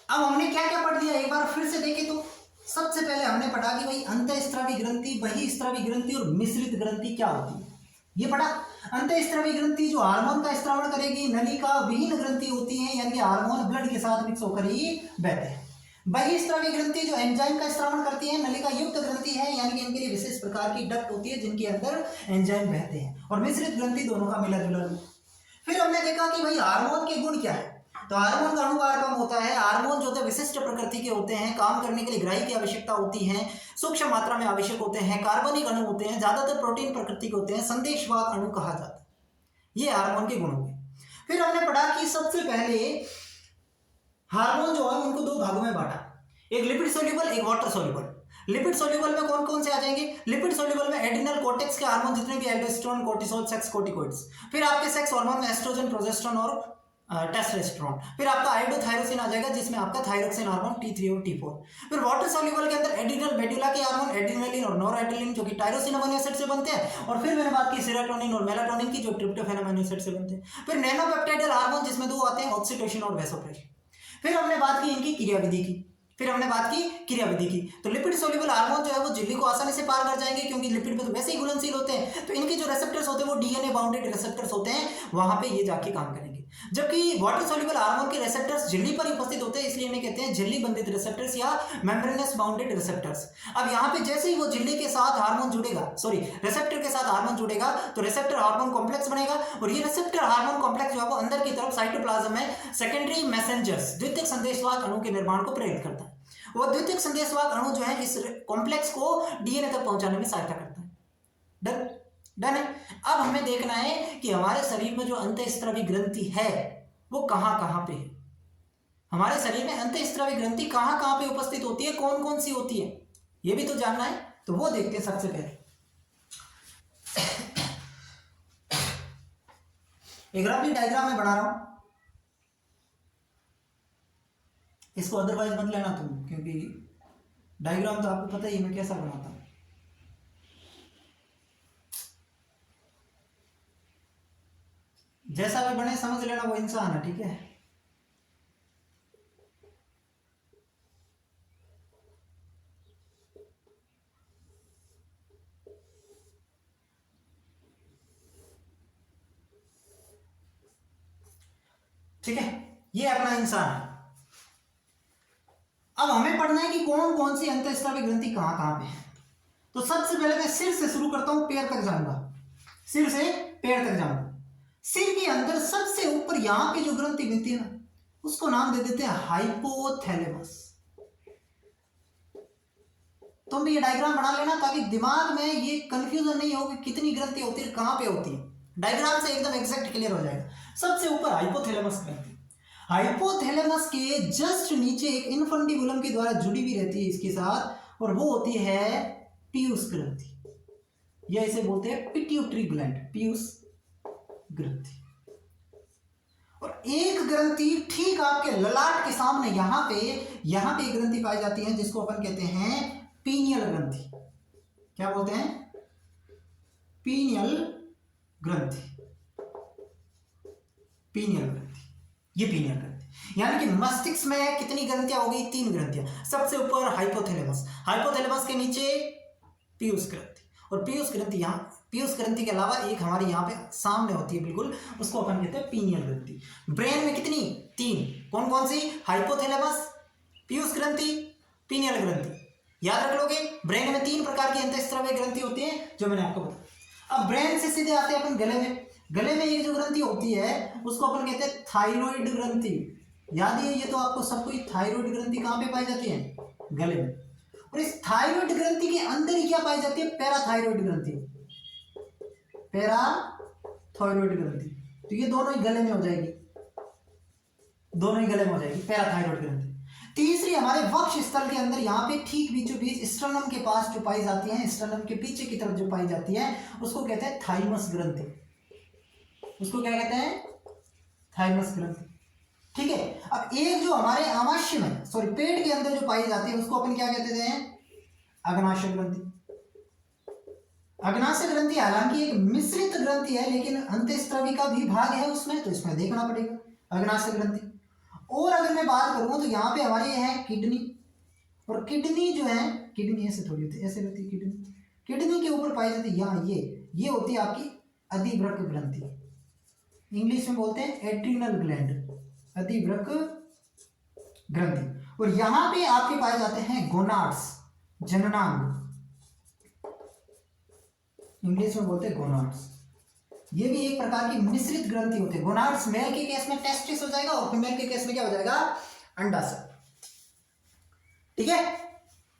अब हमने क्या क्या पढ़ दिया एक बार फिर से देखें तो सबसे पहले हमने पढ़ा कि भाई अंतःस्रावी ग्रंथि, बहिस्रावी ग्रंथि और मिश्रित ग्रंथि क्या होती है, ये पढ़ा। अंतःस्रावी ग्रंथि जो हार्मोन का स्त्रावण करेगी, नलिका विहीन ग्रंथि होती है, यानी कि हार्मोन ब्लड के साथ मिक्स होकर ही बहते हैं। बहिस्रावी ग्रंथि जो एंजाइम का स्त्रावण करती है, नलिका युक्त ग्रंथि है, यानी कि इनके लिए विशेष प्रकार की डक्ट होती है जिनके अंदर एंजाइम बहते हैं, और मिश्रित ग्रंथि दोनों का मिला जुला रूप। फिर हमने देखा कि भाई हार्मोन के गुण क्या है, तो हार्मोन का अणुभार कम होता है, हार्मोन जो होते हैं विशिष्ट प्रकृति के होते हैं, काम करने के लिए ग्राही की आवश्यकता होती है, सूक्ष्म मात्रा में आवश्यक होते हैं, कार्बनिक अणु होते हैं, ज्यादातर प्रोटीन प्रकृति के होते हैं, संदेशवाहक अणु कहा जाता है। ये हार्मोन के गुण हो गए। फिर हमने पढ़ा कि सबसे पहले हार्मोन जो है उनको दो भागों में बांटा, एक लिपिड सोल्यूबल, एक वाटर सोल्यूबल। लिपिड सोल्यूबल में कौन कौन से आ जाएंगे, लिपिड सोल्यूबल में एड्रिनल कोर्टेक्स के हार्मोन जितने भी एल्डोस्टेरोन, कोर्टिसोल, सेक्स कोर्टिकोइड्स। फिर आपके सेक्स हार्मोन में एस्ट्रोजन, प्रोजेस्टेरोन और टेस्टोस्टेरोन। फिर आपका आयोडोथायरोसिन आ जाएगा जिसमें आपका थायरोक्सिन हार्मोन T3 और T4। फिर वाटर सोल्यूबल के अंदर एड्रिनल मेडुला के हार्मोन एड्रिनलिन और नोरएड्रेनालिन जो कि टायरोसिन अमीनो एसिड से बनते हैं, और फिर मैंने बात की सेरोटोनिन और मेलाटोनिन की जो ट्रिप्टोफैन अमीनो एसिड से बनते हैं। फिर नैनोपेप्टाइडल हार्मोन जिसमें दो आते हैं, ऑक्सीटोसिन और वैसोप्रेसिन। फिर हमने बात की इनकी क्रियाविधि की, तो लिपिड सोल्यूबल हार्मोन जो है वो झिल्ली को आसानी से पार कर जाएंगे, क्योंकि लिपिड में तो वैसे ही घुलनशील होते हैं, तो इनके जो रिसेप्टर्स होते हैं वो डीएनए बाउंडेड रिसेप्टर्स होते हैं, वहां पे ये जाके काम करेंगे। जबकि वाटर सोल्यूबल हार्मोन के रिसेप्टर्स झिल्ली पर ही उपस्थित होते हैं, इसलिए इन्हें कहते हैं झिल्ली बंधित रिसेप्टर्स या मेम्ब्रेनस बाउंडेड रिसेप्टर्स। अब यहाँ पे जैसे ही वो झिल्ली के साथ हार्मोन जुड़ेगा, रिसेप्टर के साथ हार्मोन जुड़ेगा, तो रिसेप्टर हार्मोन कॉम्प्लेक्स बनेगा, और ये रिसेप्टर हार्मोन कॉम्प्लेक्स जो है वो अंदर की तरफ साइटोप्लाज्म में सेकेंडरी मैसेंजर्स, द्वितीयक संदेशवाहक अणु के निर्माण को प्रेरित करता है। वो द्वितीयक संदेशवाहक अणु जो है इस कॉम्प्लेक्स को डीएनए तक पहुंचाने में सहायता करता है। डन है। अब हमें देखना है कि हमारे शरीर में जो अंतःस्रावी ग्रंथि है वो कहां कहां पे है। हमारे शरीर में अंतःस्रावी ग्रंथि कहां कहां पे उपस्थित होती है, कौन कौन सी होती है, ये भी तो जानना है, तो वो देखते हैं। सबसे पहले एक रफली डायग्राम में बना रहा हूं, इसको अदरवाइज मत लेना तुम, क्योंकि डायग्राम तो आपको पता ही मैं कैसा बनाता हूं। जैसा भी बने समझ लेना, वो इंसान है, ठीक है। ठीक है, ये अपना इंसान है। अब हमें पढ़ना है कि कौन कौन सी अंतःस्रावी ग्रंथि कहां कहां पे है। तो सबसे पहले मैं सिर से शुरू करता हूं, पैर तक जाऊंगा, सिर से पैर तक जाऊंगा। सिर के अंदर सबसे ऊपर यहां पे जो ग्रंथि बनती है ना, उसको नाम दे देते हैं हाइपोथैलेमस। तुम भी ये डायग्राम बना लेना ताकि दिमाग में ये कंफ्यूजन नहीं हो कि कितनी ग्रंथि होती है, कहां पे होती है। डायग्राम से एकदम एग्जैक्ट क्लियर हो जाएगा। सबसे ऊपर हाइपोथैलेमस ग्रंथि, हाइपोथैलेमस के जस्ट नीचे एक इन्फंडिबुलम के द्वारा जुड़ी हुई रहती है इसके साथ, और वो होती है पीयूष ग्रंथि, या इसे बोलते हैं पिट्यूटरी ग्लैंड, पीयूष ग्रंथि। और एक ग्रंथि ठीक आपके ललाट के सामने यहां पे एक ग्रंथि पाई जाती है जिसको अपन कहते हैं पीनियल ग्रंथि। क्या बोलते हैं? पीनियल ग्रंथि, पीनियल ग्रंथि, ये पीनियल ग्रंथि। यानी कि मस्तिष्क में कितनी ग्रंथियां हो गई? 3 ग्रंथियां। सबसे ऊपर हाइपोथैलेमस, हाइपोथैलेमस के नीचे पीयूष ग्रंथि, और पीयूष ग्रंथि यहाँ, पीयूष ग्रंथि के अलावा एक हमारी यहाँ पे सामने होती है बिल्कुल, उसको अपन कहते हैं पीनियल ग्रंथि। ब्रेन में कितनी? 3। कौन कौन सी? हाइपोथैलेमस, पीयूष ग्रंथि, पीनियल ग्रंथि। याद रख लोगे, ब्रेन में 3 प्रकार की अंतःस्रावी ग्रंथि होती है जो मैंने आपको बताया। अब ब्रेन से सीधे आते हैं अपन गले में। गले में एक जो ग्रंथि होती है उसको अपन कहते हैं थायराइड ग्रंथि। याद है, ये तो आपको सबको, थायराइड ग्रंथि कहाँ पे पाई जाती है? गले में। और इस थायराइड ग्रंथि के अंदर ही क्या पाई जाती है? पैराथायराइड ग्रंथि। पैराथायरॉइड ग्रंथि। तो ये दोनों ही गले में हो जाएगी, दोनों ही गले में हो जाएगी पैराथायरॉइड ग्रंथि। तीसरी हमारे वक्ष स्थल के अंदर यहाँ पे ठीक बीचों बीच स्टर्नम के पास जो पाई जाती है, स्टर्नम के पीछे की तरफ जो पाई जाती है उसको कहते हैं थाइमस ग्रंथि। उसको क्या कहते हैं? थाइमस ग्रंथि। ठीक है। अब एक जो हमारे आमाशय में पेट के अंदर जो पाई जाती है उसको अपन क्या कहते हैं? अग्नाशय ग्रंथि। अग्नाशय ग्रंथि हालांकि एक मिश्रित ग्रंथि है लेकिन अंतःस्त्रवी का भी भाग है उसमें, तो इसमें देखना पड़ेगा अग्नाशय ग्रंथि। और अगर मैं बात करूं तो यहाँ पे हमारे है किडनी, और किडनी जो है, किडनी ऐसे थोड़ी होती है, ऐसे रहती है किडनी। किडनी के ऊपर पाई जाती है यहाँ ये होती है आपकी अधिवृक्क ग्रंथि, इंग्लिश में बोलते हैं एड्रिनल ग्लैंड, अधिवृक्क ग्रंथि। और यहाँ पे आपके पाए जाते हैं गोनाड्स, जननांग, इंग्लिश में बोलते हैं गोनाड्स। ये भी एक प्रकार की मिश्रित ग्रंथि होती है। गोनाड्स मेल के केस में टेस्टिस हो जाएगा और फीमेल के केस में क्या हो जाएगा? अंडाशय। ठीक है।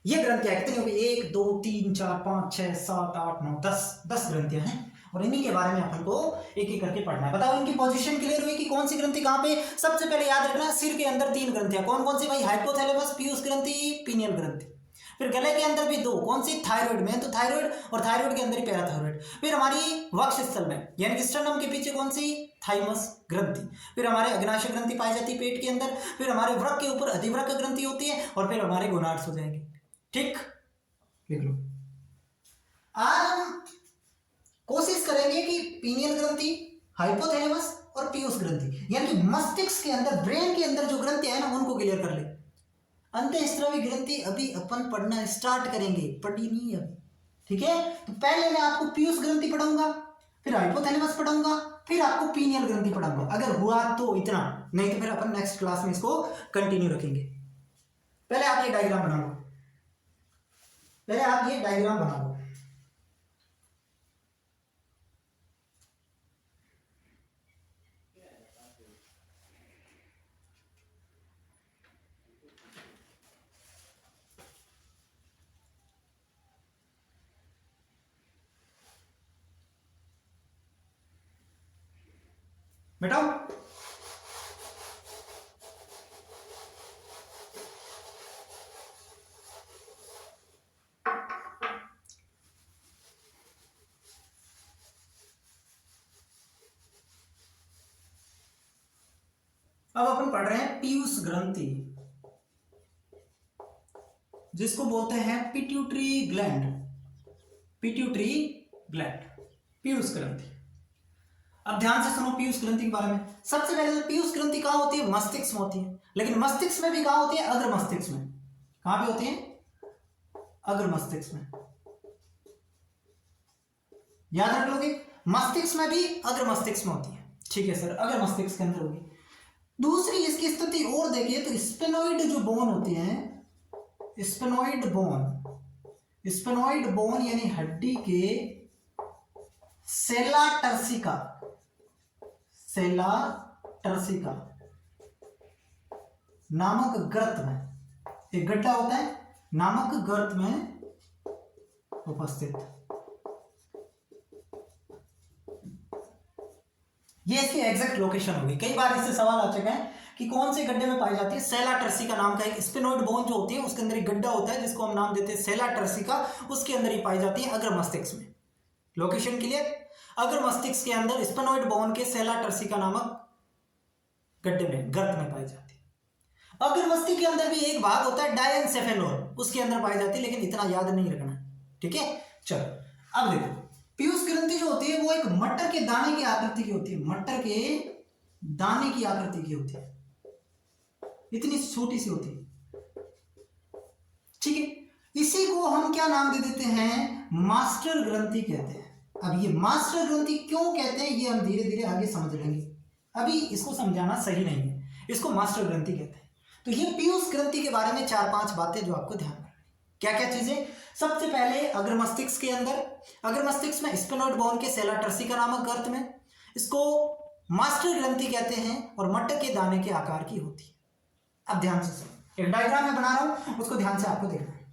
ये ग्रंथियां कितनी होगी? 1 2 3 4 5 6 7 8 9 10 ग्रंथियां हैं और इन्हीं के बारे में अपन को एक एक करके पढ़ना है। बताओ इनकी पोजीशन क्लियर हुई कि कौन सी ग्रंथि कहां पे? सबसे पहले याद रखना सिर के अंदर 3 ग्रंथियां, कौन कौन सी भाई? हाइपोथैलेमस, पीयूष ग्रंथि, पीनियल ग्रंथि। फिर गले के अंदर भी 2, कौन सी? थायराइड में तो थायराइड, और थायराइड के अंदर ही पैराथायराइड। फिर हमारी वक्ष स्थल में यानी कि स्टर्नम के पीछे कौन सी? थाइमस ग्रंथि। फिर हमारे अग्नाशय ग्रंथि पाई जाती है पेट के अंदर। फिर हमारे वृक्क के ऊपर अधिवृक्क ग्रंथि होती है और फिर हमारे गोनाड्स हो जाएंगे। ठीक, लिख लो। आज हम कोशिश करेंगे कि पीनियल ग्रंथि, हाइपोथैलेमस और पीयूष ग्रंथि यानी कि मस्तिष्क के अंदर, ब्रेन के अंदर जो ग्रंथि है ना उनको क्लियर कर ले। अंतःस्त्रवी ग्रंथि अभी अपन पढ़ना स्टार्ट करेंगे, पढ़ी नहीं है अभी। ठीक है। तो पहले मैं आपको पीयूष ग्रंथि पढ़ाऊंगा, फिर हाइपोथैलेमस पढ़ाऊंगा, फिर आपको पीनियल ग्रंथि पढ़ाऊंगा। अगर हुआ तो इतना, नहीं तो फिर अपन नेक्स्ट क्लास में इसको कंटिन्यू रखेंगे। पहले आप ये डायग्राम बना लो, पहले आप ये डायग्राम बना लो। बेटा अब अपन पढ़ रहे हैं पीयूष ग्रंथि, जिसको बोलते हैं pituitary gland, pituitary gland, Piyush ग्रंथि। अब ध्यान से सुनो पीयूष ग्रंथि के बारे में। सबसे पहले तो पीयूष ग्रंथि कहां होती है? मस्तिष्क में होती है, लेकिन मस्तिष्क में भी कहां होती है? अग्र मस्तिष्क में। कहां पे होती है? अग्र मस्तिष्क में। याद रख लोगे, मस्तिष्क में भी अग्र मस्तिष्क में होती है। ठीक है सर, अग्र मस्तिष्क के अंदर होगी। दूसरी इसकी स्थिति और देखिए तो स्पेनोइड जो बोन होते हैं, स्पेनोइड बोन, स्पेनोइड बोन यानी हड्डी के सेला टर्सिका, सेला टर्सिका नामक गर्त में, एक गड्ढा होता है नामक गर्त में उपस्थित। ये इसकी एग्जैक्ट लोकेशन होगी। कई बार इससे सवाल आ चुका है कि कौन से गड्ढे में पाई जाती है? सेला टर्सिका नाम का एक स्पेनोइड बोन जो होती है उसके अंदर एक गड्ढा होता है जिसको हम नाम देते हैं सेला टर्सिका, उसके अंदर ही पाई जाती है अग्र मस्तिष्क में। Location clear? अग्र मस्तिष्क के अंदर स्पेनोइड बोन के सेला टर्सिका नामक गड्ढे में, गर्त में पाई जाती है। अग्र मस्तिष्क के अंदर भी एक भाग होता है डायनसेफेलोर, उसके अंदर पाई जाती है, लेकिन इतना याद नहीं रखना। ठीक है, चलो अब देखो पीयूष ग्रंथि जो होती है वो एक मटर के दाने की आकृति की होती है, मटर के दाने की आकृति की होती है, इतनी छोटी सी होती है। ठीक है, इसी को हम क्या नाम दे देते हैं? मास्टर ग्रंथि कहते हैं। अब ये मास्टर ग्रंथि क्यों कहते हैं ये हम धीरे धीरे आगे समझ लेंगे, अभी इसको समझाना सही नहीं है। इसको मास्टर ग्रंथि कहते हैं। तो ये पीयूष ग्रंथि के बारे में 4-5 बातें जो आपको ध्यान में, क्या क्या चीजें? सबसे पहले अग्र मस्तिष्क के अंदर, अग्र मस्तिष्क में स्पेनोइड बोन के सेला टर्सिका नामक गर्त में, इसको मास्टर ग्रंथि कहते हैं और मटर के दाने के आकार की होती है। अब ध्यान से सुनो, एक डायग्राम में बना रहा हूं, उसको ध्यान से आपको देखना है।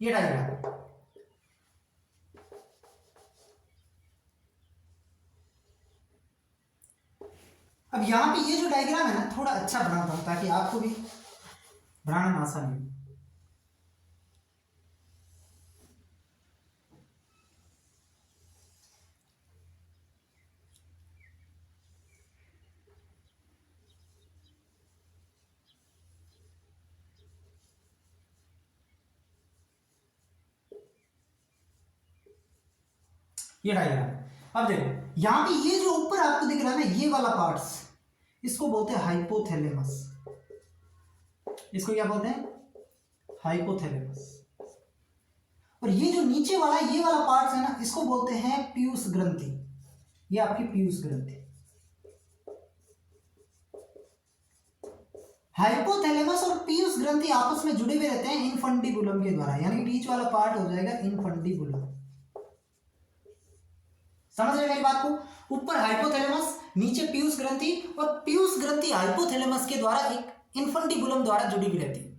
ये डायग्राम। अब यहां पे ये जो डायग्राम है ना, थोड़ा अच्छा बनाता हूं ताकि आपको भी बनाने में आसानी हो। ये डायग्राम। अब देखो यहां पे ये जो ऊपर आपको दिख रहा है ना, ये वाला पार्ट्स, इसको बोलते हैं हाइपोथैलेमस। इसको क्या बोलते हैं? हाइपोथैलेमस। और ये जो नीचे वाला ये वाला पार्ट्स है ना, इसको बोलते हैं पीयूष ग्रंथि। ये आपकी पीयूष ग्रंथि। हाइपोथैलेमस और पीयूष ग्रंथि आपस में जुड़े हुए रहते हैं इनफंडिबुलम के द्वारा, यानी बीच वाला पार्ट हो जाएगा इनफंडिबुलम। समझ रहे मेरी बात को? ऊपर हाइपोथैलेमस, नीचे पीयूष ग्रंथि, और पीयूष ग्रंथि हाइपोथैलेमस के द्वारा एक इनफंडिबुलम द्वारा जुड़ी हुई रहती है।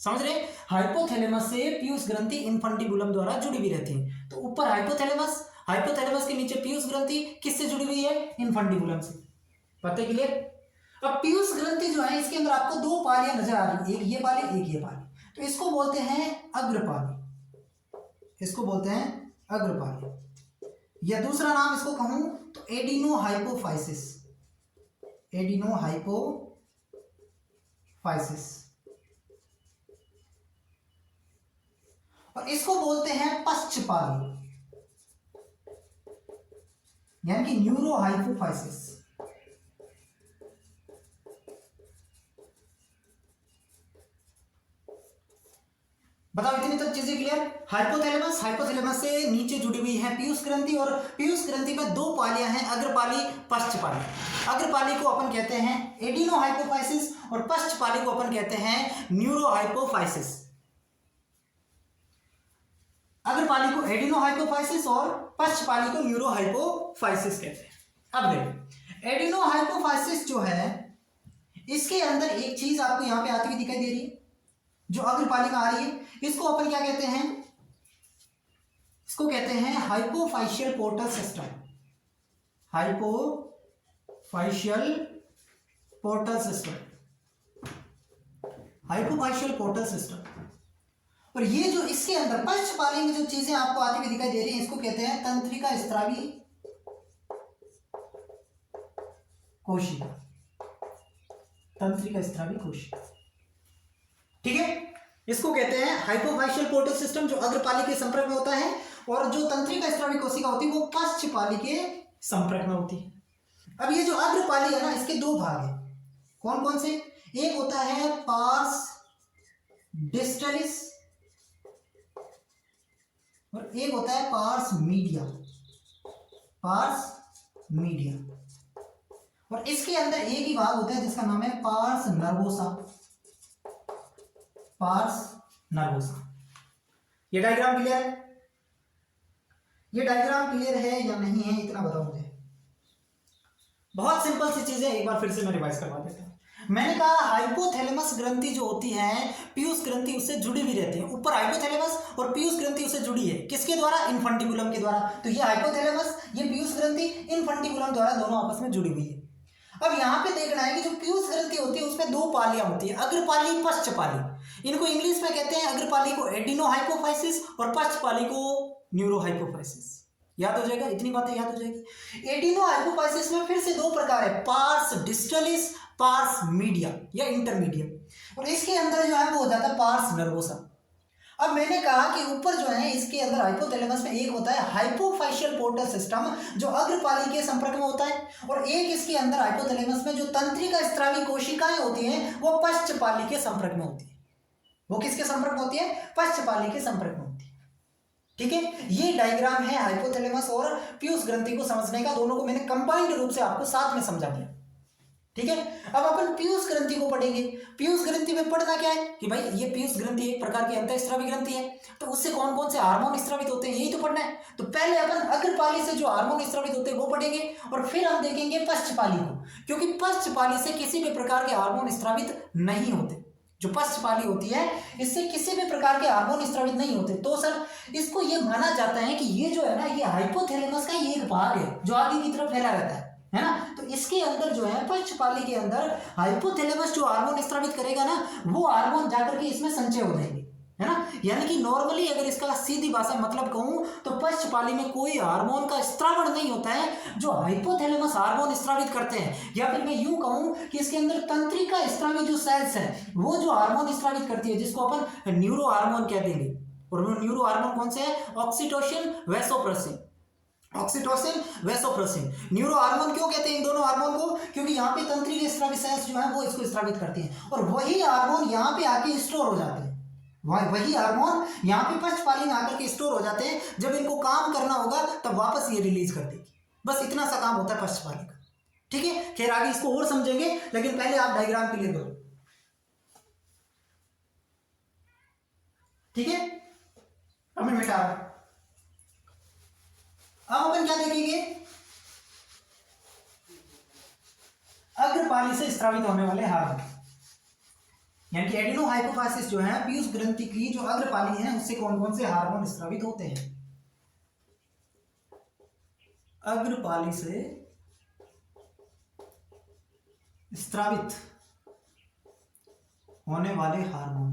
समझ रहे? हाइपोथैलेमस से पीयूष ग्रंथि इनफंडिबुलम द्वारा जुड़ी हुई रहती है। तो ऊपर हाइपोथैलेमस, हाइपोथैलेमस के नीचे पीयूष ग्रंथि किससे जुड़ी हुई है? इनफंडिबुलम से। पता क्लियर? अब पीयूष ग्रंथि जो है, इसके अंदर आपको दो पालियां नजर आ रही है, एक ये पाली, एक ये पाली। तो इसको बोलते हैं अग्रपाली। इसको बोलते हैं अग्रपाली, या दूसरा नाम इसको कहूं तो एडिनोहाइपोफाइसिस। एडिनोहाइपोफाइसिस। और इसको बोलते हैं पश्चपाली, यानी कि न्यूरोहाइपोफाइसिस। बताओ इतनी तक चीजें क्लियर? हाइपोथैलेमस, हाइपोथैलेमस से नीचे जुड़ी हुई है पीयूष ग्रंथि, और पीयूष ग्रंथि में दो पालियां हैं, अग्रपाली, पश्चपाली। अग्रपाली को अपन कहते हैं एडिनोहाइपोफाइसिस, और पश्चपाली को अपन कहते हैं न्यूरोहाइपोफाइसिस। अग्रपाली को एडिनोहाइपोफाइसिस और पश्चपाली को न्यूरोहाइपोफाइसिस कहते हैं। अब देखो एडिनोहाइपोफाइसिस जो है, इसके अंदर एक चीज आपको यहां पे आती हुई दिखाई दे रही है, जो अग्रपाली में आ रही है। इसको अपन क्या कहते हैं? इसको कहते हैं hypophysial portal system. Hypophysial portal system. Hypophysial portal system. और ये जो इसके अंदर पश्चपाली में जो चीजें आपको आती हुई दिखाई दे रही हैं, इसको कहते हैं तंत्रिका स्त्रावी कोशिका। तंत्रिका स्त्रावी कोशिका, ठीक है? इसको कहते हैं हाइपोफाइशियल पोर्टल सिस्टम, जो अग्रपाली के संपर्क में होता है, और जो तंत्रिका स्त्रावी कोशिका होती है वो पश्चपाली के संपर्क में होती है। अब ये जो अग्रपाली है ना, इसके दो भाग हैं। कौन कौन से? एक होता है पार्स डिस्टलिस, और एक होता है पार्स मीडिया। Parse media. और इसके अंदर एक ही भाग होता है जिसका नाम है पार्स नर्वोसा। Pars nervosa. ये डायग्राम क्लियर है? ये डायग्राम क्लियर है या नहीं है, इतना बताओ मुझे। बहुत सिंपल सी चीजें, एक बार फिर से मैं रिवाइज करवा देता हूं। मैंने कहा हाइपोथैलेमस ग्रंथि जो होती है, पीयूष ग्रंथि उससे जुड़ी हुई रहती है। ऊपर हाइपोथैलेमस और पीयूष ग्रंथि उससे जुड़ी है, किसके द्वारा? इनफंटिबुलम के द्वारा। तो ये हाइपोथैलेमस, ये पीयूष ग्रंथि इनफंटिबुलम द्वारा दोनों आपस में जुड़ी हुई है। अब यहां पे देखना है कि जो पीयूष ग्रंथि होती है उसमें दो पालियां होती है, अग्रपाली, पश्चपाली। इनको इंग्लिश में कहते हैं, अग्रपाली को एडिनोहाइपोफाइसिस और पश्चपाली को न्यूरोहाइपोफाइसिस। याद हो जाएगा? इतनी बातें याद हो जाएगी। एडिनोहाइपोफाइसिस में फिर से दो प्रकार है, पार्स डिस्टलिस, पार्स मीडिया या इंटरमीडियट। और इसके अंदर जो है वो हो जाता है पार्स नर्वोसा। अब मैंने कहा कि ऊपर जो है इसके अंदर हाइपोथैलेमस में एक होता है हाइपोफाइशियल पोर्टल सिस्टम, जो अग्रपाली के संपर्क में होता है, और एक इसके अंदर हाइपोथैलेमस में जो तंत्रिका स्त्रावी कोशिकाएं होती हैं वो पश्चपाली के संपर्क में होती है। वो किसके संपर्क में होती है? पश्चपाली के संपर्क में होती है। ठीक है? ये डायग्राम है हाइपोथैलेमस और पीयूष ग्रंथि को समझने का। दोनों को मैंने कंबाइंड रूप से आपको साथ में समझा दिया। ठीक है। अब अपन पीयूष ग्रंथि को पढ़ेंगे। पीयूष ग्रंथि में पढ़ना क्या है कि भाई ये पीयूष ग्रंथि एक प्रकार की अंतःस्रावी ग्रंथि है, तो उससे कौन कौन से हार्मोन स्रावित होते हैं यही तो पढ़ना है। तो पहले अपन अग्रपाली से जो हार्मोन स्रावित होते हैं वो पढ़ेंगे और फिर हम देखेंगे पश्चपाली को, क्योंकि पश्चपाली से किसी भी प्रकार के हार्मोन स्रावित नहीं होते। जो पश्चपाली होती है इससे किसी भी प्रकार के हार्मोन स्रावित नहीं होते। तो सर इसको ये माना जाता है कि ये जो है ना ये हाइपोथैलेमस का ही एक भाग है जो आगे की तरफ फैला रहता है ना। तो इसके अंदर जो है पश्चपाली के अंदर हाइपोथैलेमस जो हार्मोन स्रावित करेगा ना वो हार्मोन जाकर के इसमें संचय हो जाएंगे, है ना। यानी कि नॉर्मली अगर इसका सीधी भाषा मतलब कहूं तो पश्चपाली में कोई हार्मोन का स्त्रावण नहीं होता है जो हाइपोथैलेमस हार्मोन स्रावित करते हैं। या फिर मैं यूं कहूं कि इसके अंदर तंत्रिका स्रावी जो सेल्स हैं वो जो हार्मोन स्रावित करती है जिसको अपन न्यूरो हार्मोन कह देंगे। और वो न्यूरो हार्मोन कौन से है? Oxytocin, vasopressin. Oxytocin, vasopressin. Neuro hormone क्यों कहते हैं इन दोनों हार्मोन को? क्योंकि यहाँ पे तंत्रिका स्रावी सेल्स जो है वो इसको स्रावित करती हैं और वही हार्मोन यहाँ पे आके स्टोर हो जाते हैं। वही हार्मोन यहाँ पे पश्चपाली में आकर के स्टोर हो जाते हैं, जब इनको काम करना होगा तब वापस ये रिलीज कर देगी। बस इतना सा काम होता है पश्चपाली का, ठीक है। खैर आगे इसको और समझेंगे, लेकिन पहले आप डायग्राम क्लियर करो, ठीक है। अब मैं मिटा रहा हूं। अब अपन क्या देखेंगे? अग्रपाली से स्रावित होने वाले हार्मोन, यानी कि एडिनोहाइपोफाइसिस जो है पीयूष ग्रंथि की जो अग्रपाली है उससे कौन कौन से हार्मोन स्रावित होते हैं। अग्रपाली से स्रावित होने वाले हार्मोन,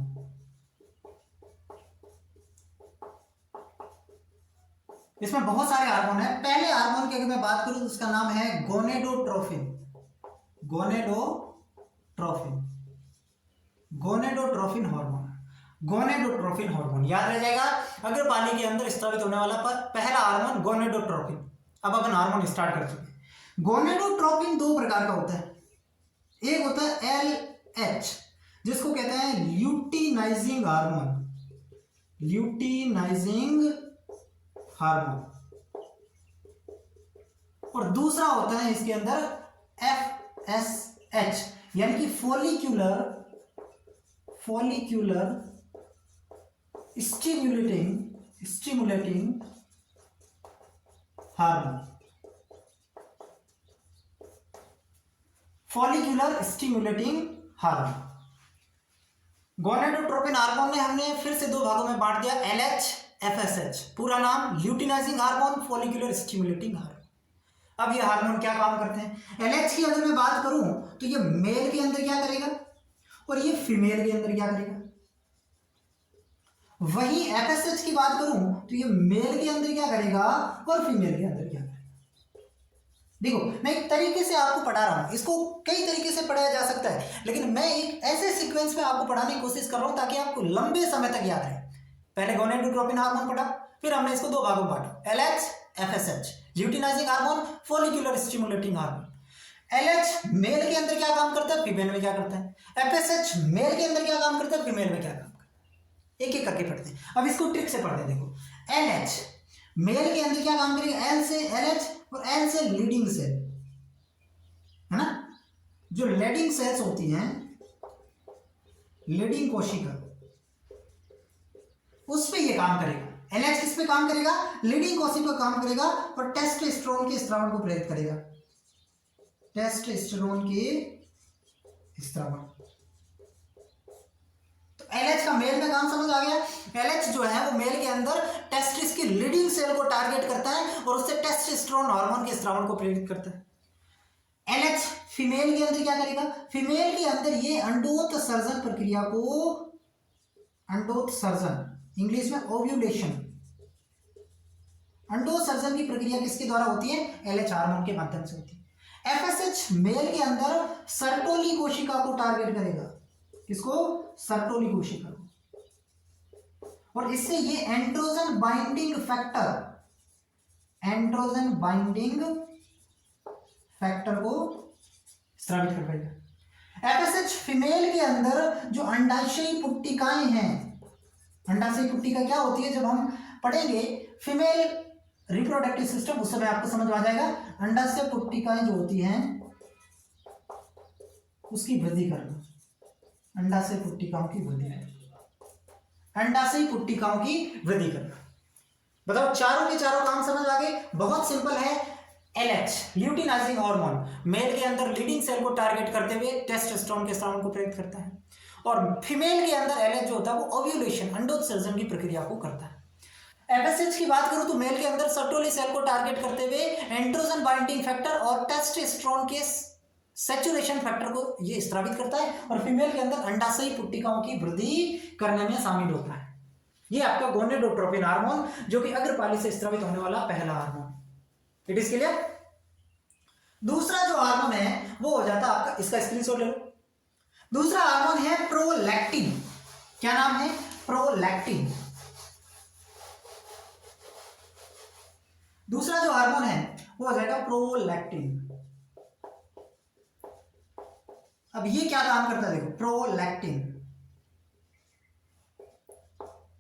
इसमें बहुत सारे हार्मोन है। पहले हार्मोन की अगर मैं बात करूं तो उसका नाम है gonadotrophin. Gonadotrophin, gonadotrophin hormone. Gonadotrophin hormone याद रह जाएगा। अग्रपाली के अंदर स्रावित होने वाला पहला हार्मोन गोनेडोट्रोफिन। अब अपन हार्मोन स्टार्ट कर चुके हैं। गोनेडोट्रोफिन दो प्रकार का होता है। एक होता है LH जिसको कहते हैं ल्यूटिनाइजिंग हार्मोन, ल्यूटिनाइजिंग हार्मोन। और दूसरा होता है इसके अंदर FSH यानी कि follicular stimulating hormone. Follicular stimulating hormone. Gonadotropin hormone ने हमने फिर से दो भागों में बांट दिया, LH FSH। पूरा नाम luteinising hormone, follicular stimulating hormone. अब ये हार्मोन क्या काम करते हैं? LH की अगर मैं बात करूं तो ये मेल के अंदर क्या करेगा और ये फीमेल के अंदर क्या करेगा। वही FSH की बात करूं तो ये मेल के अंदर क्या करेगा और फीमेल के अंदर क्या करेगा। देखो मैं एक तरीके से आपको पढ़ा रहा हूं, इसको कई तरीके से पढ़ाया जा सकता है, लेकिन मैं एक ऐसे सीक्वेंस में आपको पढ़ाने की कोशिश कर रहा हूं ताकि आपको लंबे समय तक याद रहे। पहले गोनेडोट्रोपिन हार्मोन पढ़ा, फिर हमने इसको दो भागों में बांटा, LH FSH, luteinising hormone, follicular stimulating hormone. LH male के अंदर क्या काम करता है, फीमेल में क्या करता है। FSH मेल के अंदर क्या काम करता है, फीमेल में क्या काम करता है। एक एक करके पढ़ते हैं। अब इसको ट्रिक से पढ़ते हैं। देखो LH मेल के अंदर क्या काम करेगा, L से LH और L से लीडिंग सेल, है ना। जो लीडिंग सेल्स होती हैं, लीडिंग कोशिका, उस पे ये काम करेगा। LH किस पे काम करेगा, लीडिंग कोशिका काम करेगा और टेस्टोस्टेरोन के स्रावन को प्रेरित करेगा, टेस्टोस्टेरोन के स्रावन। तो LH का मेल में काम समझ आ गया। LH जो है वो मेल के अंदर टेस्टिस की लीडिंग सेल को टारगेट करता है और उससे टेस्टोस्टेरोन हार्मोन के स्रावन को प्रेरित करता है। LH फीमेल के अंदर क्या करेगा, फीमेल के अंदर ये अंडोत्सर्जन प्रक्रिया को, अंडोत्सर्जन इंग्लिश में ओव्यूलेशन, अंडोत्सर्जन की प्रक्रिया किसके द्वारा होती है, LH हार्मोन के माध्यम से होती है। FSH मेल के अंदर सर्टोली कोशिका को टारगेट करेगा, किसको, सर्टोली कोशिका को, और इससे ये एंड्रोजन बाइंडिंग फैक्टर को स्रावित कर पाएगा। FSH फीमेल के अंदर जो अंडाशयी पुट्टिकाएं हैं, अंडाशयी पुट्टिका क्या होती है, जब हम पढ़ेंगे फीमेल रिप्रोडक्टिव सिस्टम उस समय आपको समझ आ जाएगा। अंडाशय पुट्टिकाएं जो होती हैं उसकी वृद्धि करना। अंडाशय पुट्टिकाओं की वृद्धि करना, अंडाशय पुट्टिकाओं की वृद्धि करना। बताओ चारों के चारों काम समझ आ गए? बहुत सिंपल है। LH ल्यूटिनाइजिंग हार्मोन मेल के अंदर लीडिंग सेल को टारगेट करते हुए टेस्टोस्टेरोन के स्राव को प्रेरित करता है, और फीमेल के अंदर LH जो होता है वो ओव्यूलेशन अंडोत्सर्जन की प्रक्रिया को करता है। FSH की बात करूं तो मेल के अंदर सर्टोली सेल को टारगेट करते हुए एंड्रोजन बाइंडिंग फैक्टर और टेस्टोस्टेरोन के सैचुरेशन फैक्टर को ये स्रावित करता है, और फीमेल के अंदर अंडाशयी पुट्टिकाओं की वृद्धि करने में शामिल होता है। ये आपका गोनेडोट्रोपिन हार्मोन, जो कि अग्रपाली से स्रावित होने वाला पहला हार्मोन। It is clear? दूसरा जो हार्मोन है वो हो जाता है आपका, इसका स्क्रीनशॉट ले लो। दूसरा हार्मोन है प्रोलैक्टिन। क्या नाम है? प्रोलैक्टिन। दूसरा जो हार्मोन है वो हो जाएगा प्रोलैक्टिन। अब ये क्या काम करता है? देखो, प्रोलैक्टिन,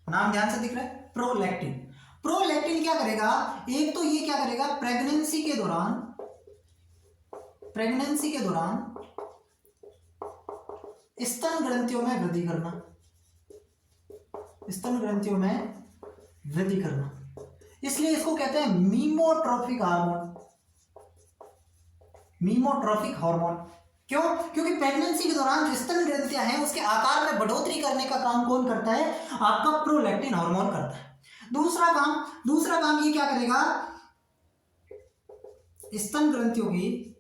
नाम ध्यान से दिख रहा है, प्रोलैक्टिन। प्रोलैक्टिन क्या करेगा? एक तो ये क्या करेगा, प्रेगनेंसी के दौरान स्तन ग्रंथियों में वृद्धि करना, स्तन ग्रंथियों में वृद्धि करना, इसलिए इसको कहते हैं मीमोट्रोफिक हार्मोन। मीमोट्रोफिक हार्मोन क्यों? क्योंकि प्रेगनेंसी के दौरान जो स्तन ग्रंथियां हैं उसके आकार में बढ़ोतरी करने का काम कौन करता है? आपका प्रोलैक्टिन हार्मोन करता है। दूसरा काम ये क्या करेगा? स्तन ग्रंथियों की